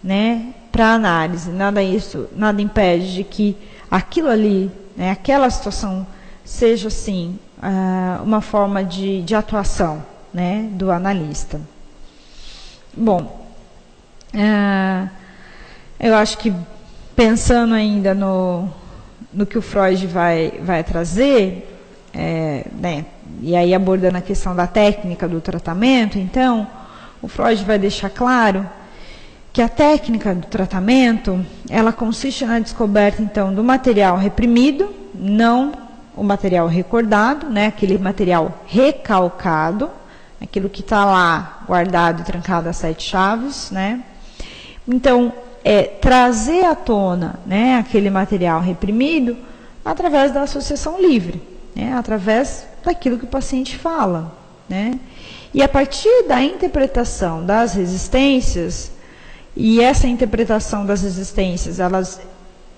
né, para a análise. Nada impede de que aquilo ali, né, aquela situação, seja assim uma forma de atuação, né, do analista. Bom, eu acho que pensando ainda no que o Freud vai trazer, né, e aí abordando a questão da técnica do tratamento, então, o Freud vai deixar claro que a técnica do tratamento, ela consiste na descoberta, então, do material reprimido, não o material recordado, né, aquele material recalcado, aquilo que está lá guardado e trancado a 7 chaves, né. Então, trazer à tona, né, aquele material reprimido através da associação livre, né, através daquilo que o paciente fala, né. E a partir da interpretação das resistências, e essa interpretação das resistências, elas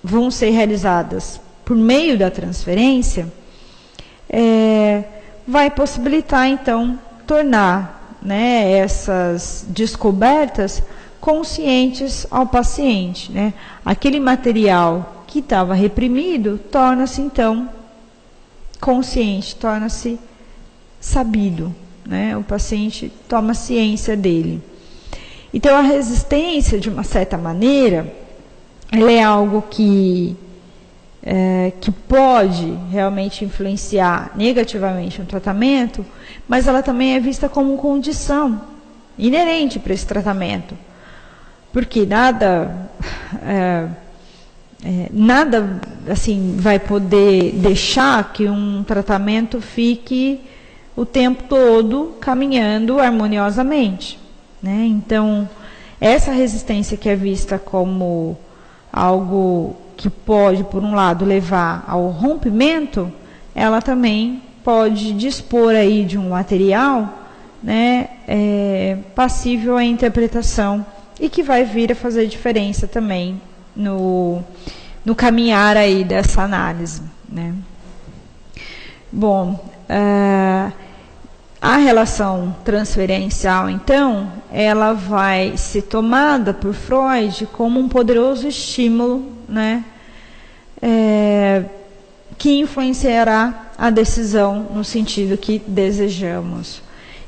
vão ser realizadas por meio da transferência, vai possibilitar, então, tornar, né, essas descobertas conscientes ao paciente, né? Aquele material que estava reprimido torna-se, então, consciente, torna-se sabido, né? O paciente toma ciência dele. Então, a resistência, de uma certa maneira, ela é algo que pode realmente influenciar negativamente no tratamento, mas ela também é vista como condição inerente para esse tratamento. Porque nada assim vai poder deixar que um tratamento fique o tempo todo caminhando harmoniosamente, né? Então, essa resistência que é vista como algo que pode, por um lado, levar ao rompimento, ela também pode dispor aí de um material, né, passível à interpretação, e que vai vir a fazer diferença também no caminhar aí dessa análise, né? Bom, a relação transferencial, então, ela vai ser tomada por Freud como um poderoso estímulo, né, que influenciará a decisão no sentido que desejamos.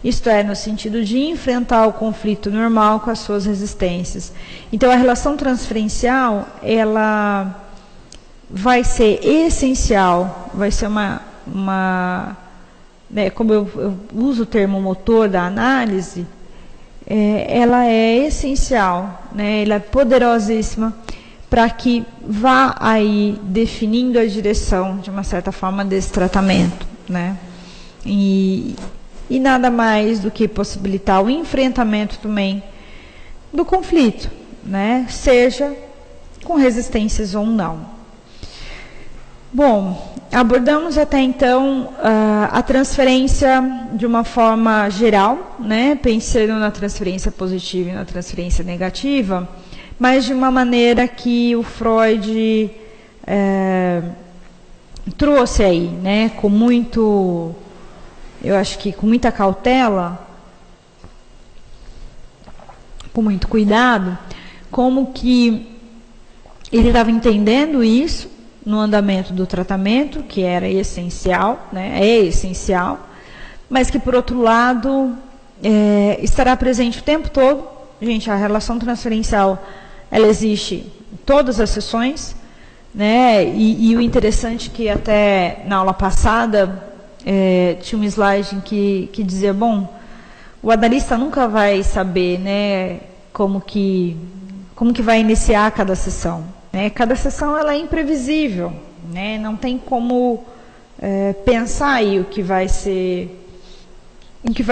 Isto é, no sentido de enfrentar o conflito normal com as suas resistências. Então, a relação transferencial, ela vai ser essencial, vai ser né, como eu uso o termo motor da análise, ela é essencial, né, ela é poderosíssima para que vá aí definindo a direção, de uma certa forma, desse tratamento, né? E nada mais do que possibilitar o enfrentamento também do conflito, né? Seja com resistências ou não. Bom, abordamos até então a transferência de uma forma geral, né? Pensando na transferência positiva e na transferência negativa, mas de uma maneira que o Freud trouxe aí, né? Com muito, eu acho que com muita cautela, com muito cuidado, como que ele estava entendendo isso no andamento do tratamento, que era essencial, né? É essencial, mas que, por outro lado, estará presente o tempo todo. Gente, a relação transferencial, ela existe em todas as sessões, né? E o interessante é que até na aula passada tinha um slide que dizia, bom, o analista nunca vai saber, né, como que vai iniciar cada sessão. Né? Cada sessão ela é imprevisível, né? Não tem como pensar aí o que vai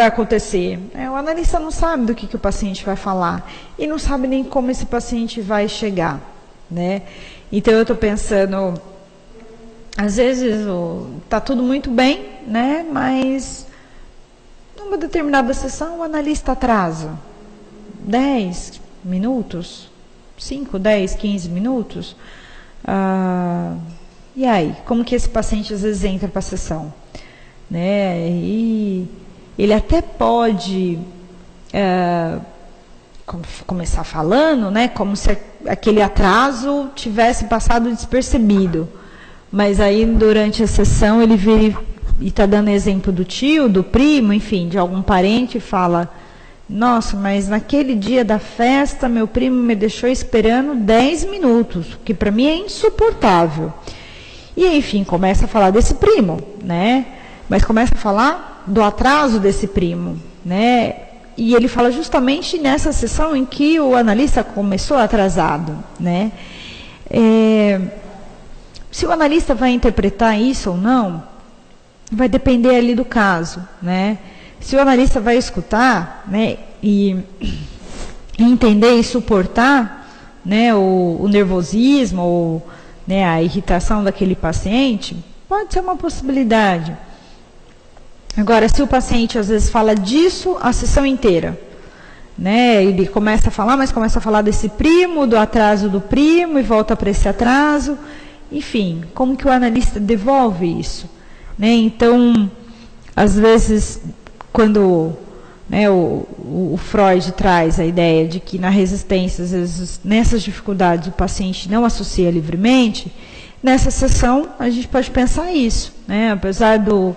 acontecer. O analista não sabe do que o paciente vai falar e não sabe nem como esse paciente vai chegar, né? Então eu estou pensando, às vezes está tudo muito bem, né? Mas numa determinada sessão o analista atrasa 10 minutos, 5, 10, 15 minutos. E aí, como que esse paciente às vezes entra para a sessão? Né? E ele até pode começar falando, né, como se aquele atraso tivesse passado despercebido. Mas aí, durante a sessão, ele vira e está dando exemplo do tio, do primo, enfim, de algum parente, e fala: nossa, mas naquele dia da festa, meu primo me deixou esperando 10 minutos, que para mim é insuportável. E, enfim, começa a falar desse primo, né? Mas começa a falar do atraso desse primo, né? E ele fala justamente nessa sessão em que o analista começou atrasado, né? Se o analista vai interpretar isso ou não, vai depender ali do caso, né? Se o analista vai escutar, né, e entender e suportar, né, o nervosismo ou, né, a irritação daquele paciente, pode ser uma possibilidade. Agora, se o paciente às vezes fala disso a sessão inteira, né, ele começa a falar, mas começa a falar desse primo, do atraso do primo, e volta para esse atraso, enfim, como que o analista devolve isso? Né? Então, às vezes, quando, né, o Freud traz a ideia de que na resistência, às vezes, nessas dificuldades, o paciente não associa livremente, nessa sessão a gente pode pensar isso, né? Apesar do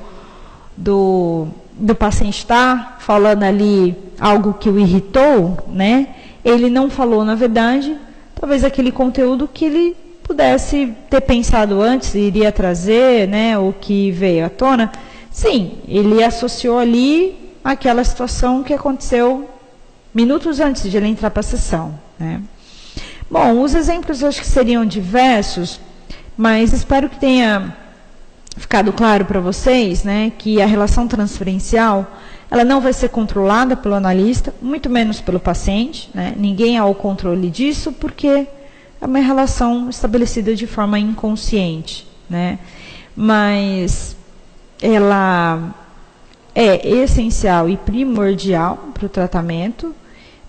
paciente estar falando ali algo que o irritou, né? Ele não falou, na verdade, talvez aquele conteúdo que ele pudesse ter pensado antes, iria trazer, né, o que veio à tona. Sim, ele associou ali aquela situação que aconteceu minutos antes de ele entrar para a sessão, né? Bom, os exemplos eu acho que seriam diversos, mas espero que tenha ficado claro para vocês, né, que a relação transferencial, ela não vai ser controlada pelo analista, muito menos pelo paciente, né? Ninguém há o controle disso, porque é uma relação estabelecida de forma inconsciente, né? Mas ela é essencial e primordial para o tratamento,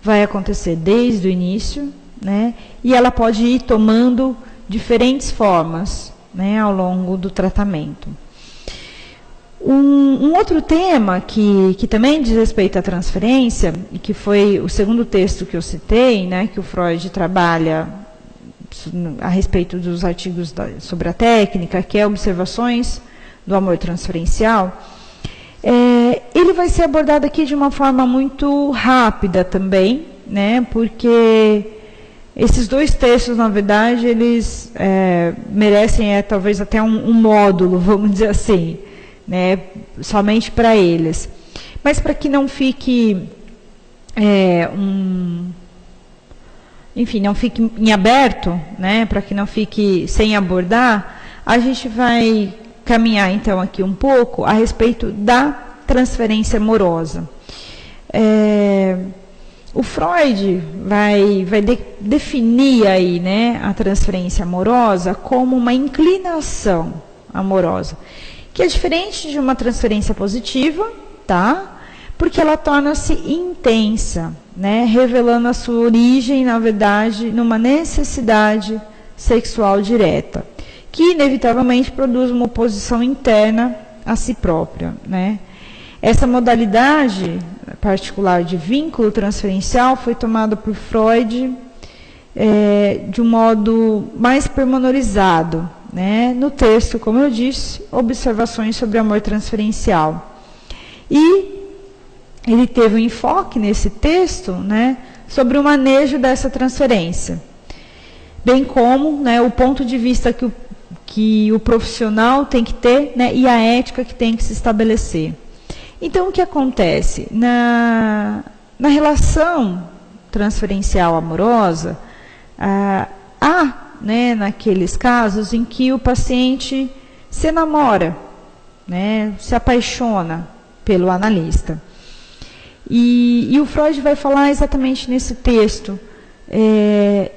vai acontecer desde o início, né? E ela pode ir tomando diferentes formas, né, ao longo do tratamento. Um outro tema que também diz respeito à transferência, e que foi o segundo texto que eu citei, né, que o Freud trabalha a respeito dos artigos sobre a técnica, que é Observações do Amor Transferencial, ele vai ser abordado aqui de uma forma muito rápida também, né, porque esses dois textos, na verdade, eles merecem talvez até um módulo, vamos dizer assim, né, somente para eles. Mas para que não fique enfim, não fique em aberto, né, para que não fique sem abordar, a gente vai caminhar então aqui um pouco a respeito da transferência amorosa. O Freud vai definir aí, né, a transferência amorosa como uma inclinação amorosa, que é diferente de uma transferência positiva, tá? Porque ela torna-se intensa, né, revelando a sua origem, na verdade, numa necessidade sexual direta, que inevitavelmente produz uma oposição interna a si própria, né? Essa modalidade particular de vínculo transferencial foi tomada por Freud de um modo mais pormenorizado, né, no texto, como eu disse, Observações sobre Amor Transferencial. E ele teve um enfoque nesse texto, né, sobre o manejo dessa transferência, bem como, né, o ponto de vista que o profissional tem que ter, né, e a ética que tem que se estabelecer. Então, o que acontece? Na relação transferencial amorosa, há, né, naqueles casos em que o paciente se enamora, né, se apaixona pelo analista. E o Freud vai falar exatamente nesse texto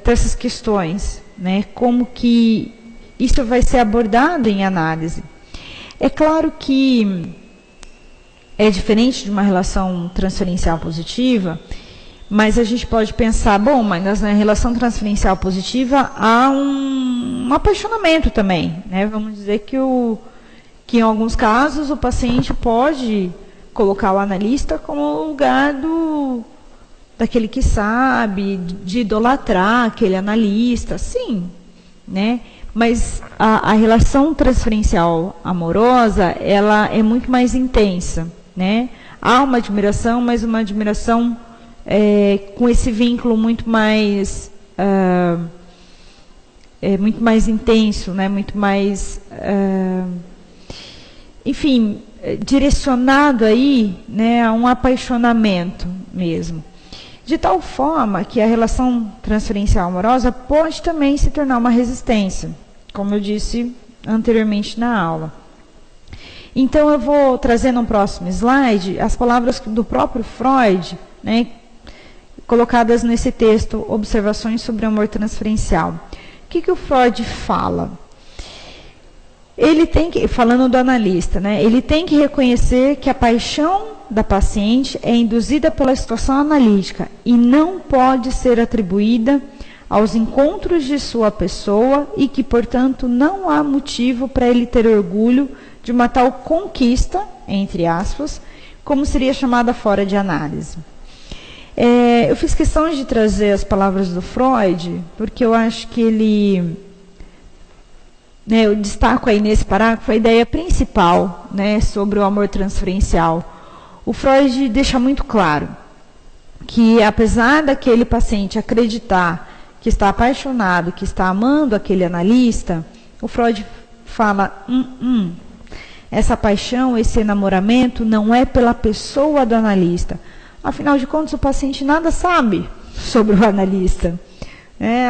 dessas questões, né, como que isso vai ser abordado em análise. É claro que é diferente de uma relação transferencial positiva, mas a gente pode pensar, bom, mas na relação transferencial positiva há um apaixonamento também, né? Vamos dizer que em alguns casos o paciente pode colocar o analista como lugar daquele que sabe, de idolatrar aquele analista, sim, né? Mas a relação transferencial amorosa, ela é muito mais intensa, né? Há uma admiração, mas uma admiração com esse vínculo muito mais intenso, né? Muito mais, enfim, direcionado aí, né, a um apaixonamento mesmo. De tal forma que a relação transferencial amorosa pode também se tornar uma resistência, como eu disse anteriormente na aula. Então, eu vou trazer no próximo slide as palavras do próprio Freud, né, colocadas nesse texto, Observações sobre Amor Transferencial. O que o Freud fala? Ele tem que, falando do analista, né, ele tem que reconhecer que a paixão da paciente é induzida pela situação analítica e não pode ser atribuída aos encontros de sua pessoa e que, portanto, não há motivo para ele ter orgulho de uma tal conquista, entre aspas, como seria chamada fora de análise. Eu fiz questão de trazer as palavras do Freud, porque eu acho que ele, né, eu destaco aí nesse parágrafo a ideia principal, né, sobre o amor transferencial. O Freud deixa muito claro que, apesar daquele paciente acreditar que está apaixonado, que está amando aquele analista, o Freud fala, essa paixão, esse enamoramento não é pela pessoa do analista. Afinal de contas, o paciente nada sabe sobre o analista,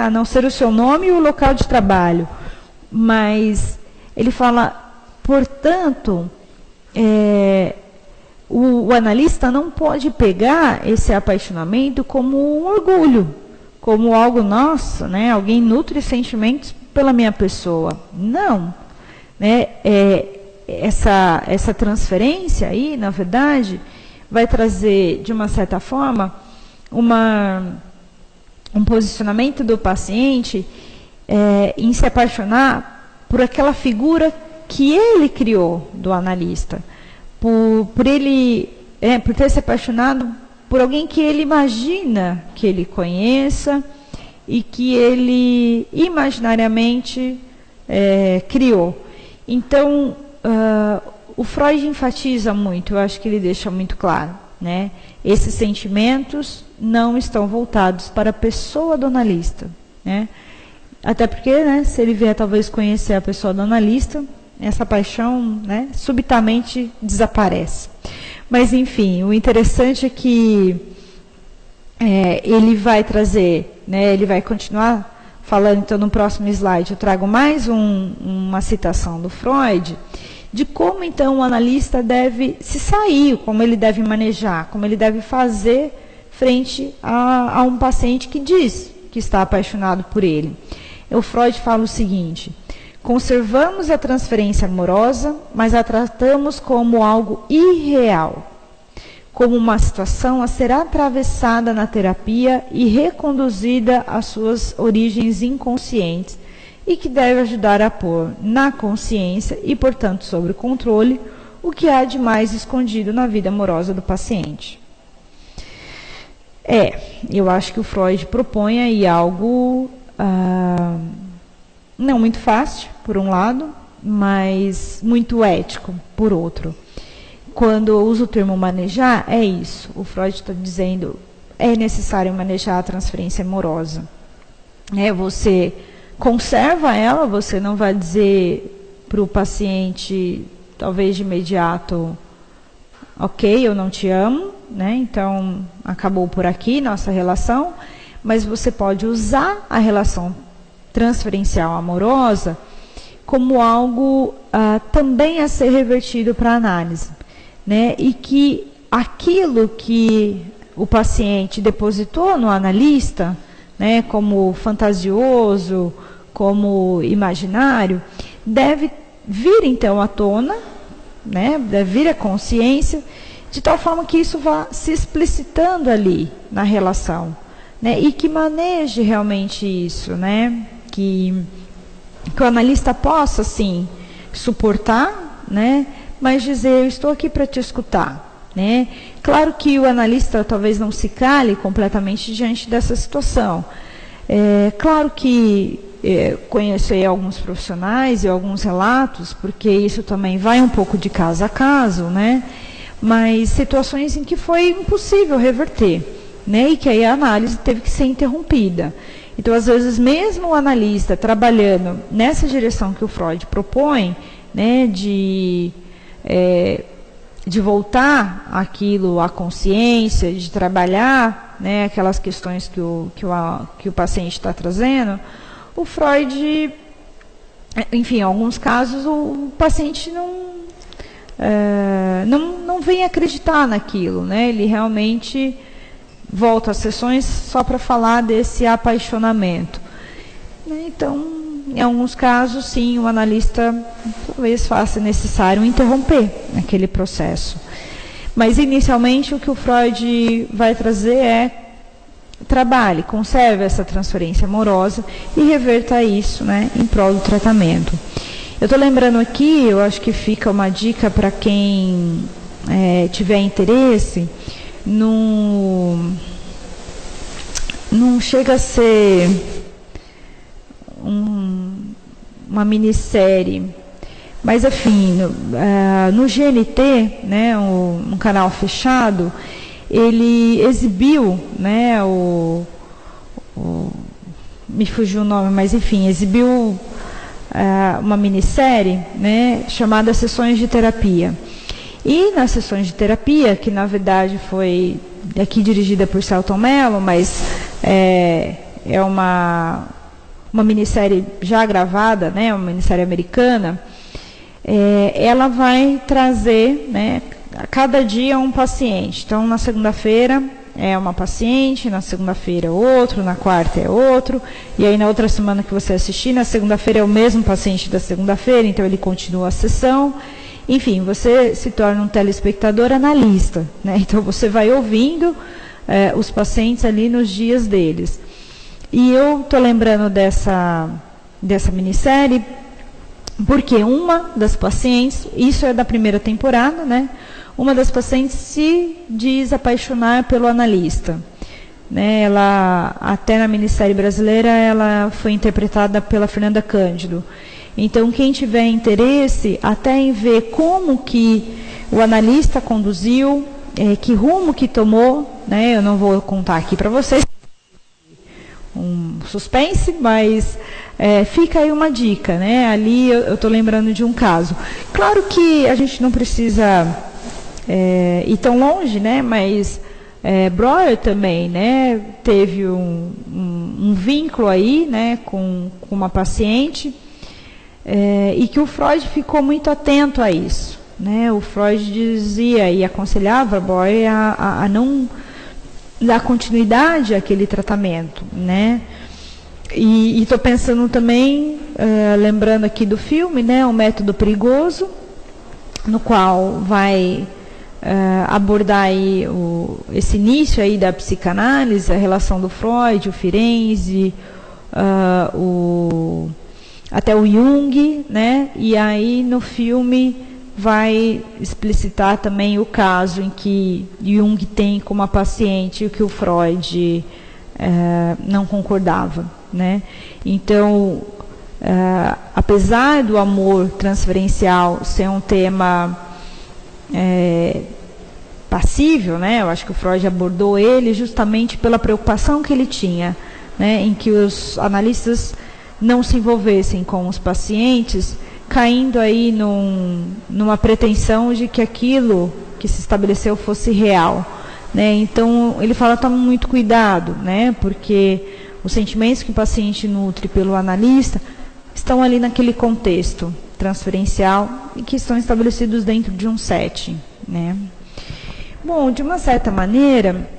a não ser o seu nome e o local de trabalho. Mas ele fala, portanto, o analista não pode pegar esse apaixonamento como um orgulho, como algo nosso, né? Alguém nutre sentimentos pela minha pessoa. Não. Né? Essa transferência aí, na verdade, vai trazer, de uma certa forma, um posicionamento do paciente em se apaixonar por aquela figura que ele criou do analista, por ter se apaixonado por alguém que ele imagina que ele conheça e que ele imaginariamente criou. Então, o Freud enfatiza muito, eu acho que ele deixa muito claro, né? Esses sentimentos não estão voltados para a pessoa do analista, né? Até porque, né, se ele vier talvez conhecer a pessoa do analista, essa paixão, né, subitamente desaparece. Mas, enfim, o interessante é que ele vai trazer, né, ele vai continuar falando, então, no próximo slide, eu trago mais uma citação do Freud, de como, então, o analista deve se sair, como ele deve manejar, como ele deve fazer frente a um paciente que diz que está apaixonado por ele. O Freud fala o seguinte: conservamos a transferência amorosa, mas a tratamos como algo irreal, como uma situação a ser atravessada na terapia e reconduzida às suas origens inconscientes, e que deve ajudar a pôr na consciência e, portanto, sob o controle, o que há de mais escondido na vida amorosa do paciente. Eu acho que o Freud propõe aí algo não muito fácil, por um lado, mas muito ético, por outro. Quando eu uso o termo manejar, é isso. O Freud está dizendo, é necessário manejar a transferência amorosa. Você conserva ela, você não vai dizer para o paciente, talvez de imediato, ok, eu não te amo, né? Então acabou por aqui nossa relação, mas você pode usar a relação transferencial amorosa como algo também a ser revertido para a análise, né? E que aquilo que o paciente depositou no analista, né, como fantasioso, como imaginário, deve vir então à tona, né, deve vir à consciência, de tal forma que isso vá se explicitando ali na relação, né, e que maneje realmente isso, né, que o analista possa, sim, suportar, né, mas dizer, eu estou aqui para te escutar, né. Claro que o analista talvez não se cale completamente diante dessa situação. Claro que conheço aí alguns profissionais e alguns relatos, porque isso também vai um pouco de caso a caso, né, mas situações em que foi impossível reverter, né, e que aí a análise teve que ser interrompida. Então, às vezes, mesmo o analista trabalhando nessa direção que o Freud propõe, né, de voltar aquilo à consciência, de trabalhar, né, aquelas questões que o paciente está trazendo, o Freud, enfim, em alguns casos, o paciente não vem acreditar naquilo, né, ele realmente volta às sessões só para falar desse apaixonamento. Então, em alguns casos, sim, o analista talvez faça necessário interromper aquele processo. Mas, inicialmente, o que o Freud vai trazer é trabalhe, conserve essa transferência amorosa e reverta isso, né, em prol do tratamento. Eu estou lembrando aqui, eu acho que fica uma dica para quem tiver interesse, não chega a ser uma minissérie, mas enfim, no GNT, né, um canal fechado, ele exibiu, né, me fugiu o nome, mas enfim, exibiu uma minissérie, né, chamada Sessões de Terapia. E nas sessões de terapia, que na verdade foi aqui dirigida por Selton Mello, mas é uma minissérie já gravada, né, uma minissérie americana, ela vai trazer, né, a cada dia um paciente. Então, na segunda-feira é uma paciente, na segunda-feira é outro, na quarta é outro, e aí na outra semana que você assistir, na segunda-feira é o mesmo paciente da segunda-feira, então ele continua a sessão. Enfim, você se torna um telespectador analista, né? Então você vai ouvindo os pacientes ali nos dias deles. E eu estou lembrando dessa minissérie, porque uma das pacientes, isso é da primeira temporada, né? Uma das pacientes se diz apaixonar pelo analista. né, ela, até na minissérie brasileira, ela foi interpretada pela Fernanda Cândido. Então, quem tiver interesse até em ver como que o analista conduziu, que rumo que tomou, né, eu não vou contar aqui para vocês, um suspense, mas fica aí uma dica, né? Ali eu estou lembrando de um caso. Claro que a gente não precisa ir tão longe, né? Mas Breuer também, né? Teve um vínculo aí, né? Com uma paciente e que o Freud ficou muito atento a isso, né? O Freud dizia e aconselhava Breuer a não dar continuidade àquele tratamento, né? E estou pensando também, lembrando aqui do filme, né, O Método Perigoso, no qual vai abordar aí esse início aí da psicanálise, a relação do Freud, o Firenze, até o Jung, né? E aí no filme vai explicitar também o caso em que Jung tem como a paciente o que o Freud não concordava, né? Então, apesar do amor transferencial ser um tema passível, né? Eu acho que o Freud abordou ele justamente pela preocupação que ele tinha, né? Em que os analistas não se envolvessem com os pacientes, caindo aí numa pretensão de que aquilo que se estabeleceu fosse real, né? Então, ele fala, toma muito cuidado, né? Porque os sentimentos que o paciente nutre pelo analista estão ali naquele contexto transferencial e que estão estabelecidos dentro de um setting, né? Bom, de uma certa maneira,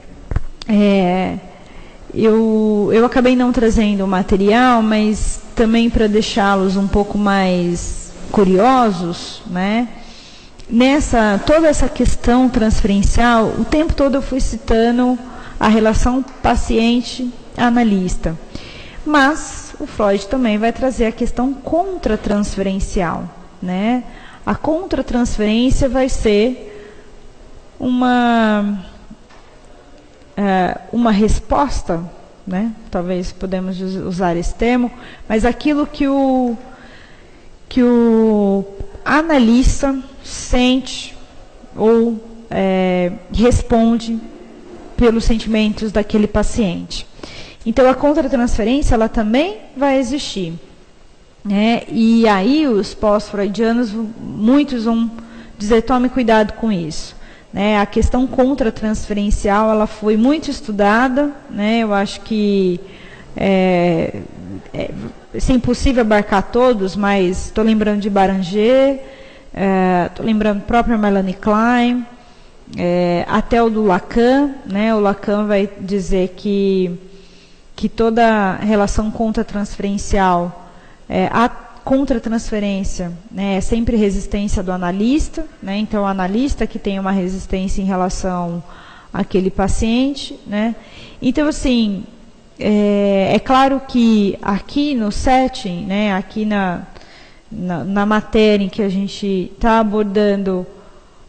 eu acabei não trazendo o material, mas também para deixá-los um pouco mais curiosos, né? Toda essa questão transferencial, o tempo todo eu fui citando a relação paciente-analista. Mas o Freud também vai trazer a questão contratransferencial, né? A contratransferência vai ser uma resposta, né? Talvez podemos usar esse termo, mas aquilo que o analista sente ou responde pelos sentimentos daquele paciente. Então, a contratransferência, ela também vai existir, né? E aí, os pós-freudianos, muitos vão dizer, tome cuidado com isso, né? A questão contratransferencial, ela foi muito estudada, né? Eu acho que é impossível abarcar todos, mas estou lembrando de Baranger, estou lembrando da própria Melanie Klein, até o do Lacan, né? O Lacan vai dizer que toda relação contratransferencial, a contratransferência, né, é sempre resistência do analista, né? Então o analista que tem uma resistência em relação àquele paciente, né? Então, assim, é claro que aqui no setting, né, aqui na matéria em que a gente está abordando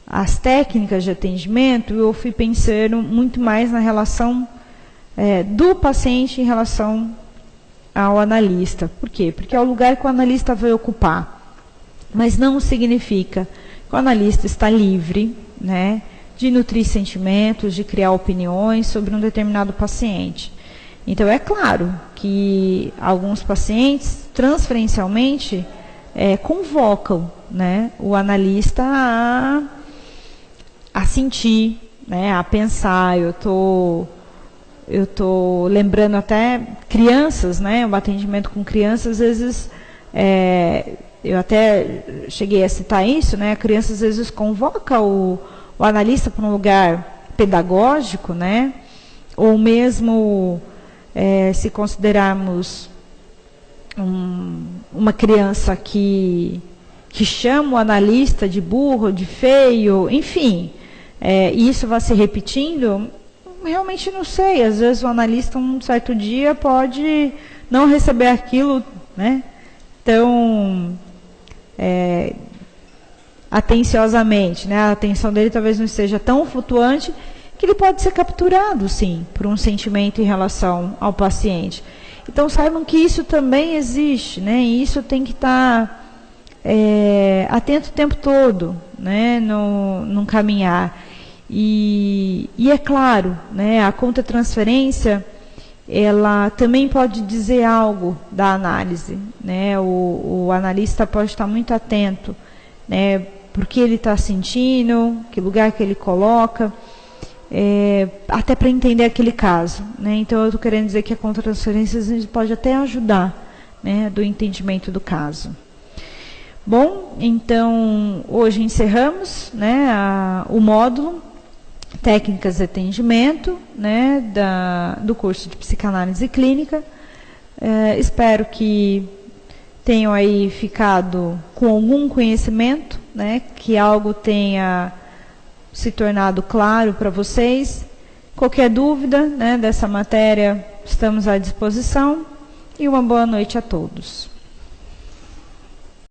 as técnicas de atendimento, eu fui pensando muito mais na relação do paciente em relação ao analista. Por quê? Porque é o lugar que o analista vai ocupar. Mas não significa que o analista está livre, né, de nutrir sentimentos, de criar opiniões sobre um determinado paciente. Então, é claro que alguns pacientes, transferencialmente, convocam, né, o analista a sentir, né, a pensar. Eu estou lembrando até crianças, né, o atendimento com crianças, às vezes, eu até cheguei a citar isso, né, a criança às vezes convoca o analista para um lugar pedagógico, né, ou mesmo se considerarmos uma criança que chama o analista de burro, de feio, enfim, isso vai se repetindo. Realmente não sei, às vezes o analista um certo dia pode não receber aquilo, né, tão atenciosamente, né, a atenção dele talvez não esteja tão flutuante que ele pode ser capturado, sim, por um sentimento em relação ao paciente. Então, saibam que isso também existe, né? E isso tem que estar atento o tempo todo, né? No caminhar. E é claro, né? A contra-transferência, ela também pode dizer algo da análise, né? O analista pode estar muito atento, né? Por que ele está sentindo, que lugar que ele coloca, até para entender aquele caso, né? Então, eu estou querendo dizer que a contra-transferência pode até ajudar, né, do entendimento do caso. Bom, então, hoje encerramos, né, o módulo Técnicas de Atendimento, né, do curso de Psicanálise Clínica. Espero que tenham aí ficado com algum conhecimento, né, que algo tenha se tornado claro para vocês. Qualquer dúvida, né, dessa matéria, estamos à disposição. E uma boa noite a todos.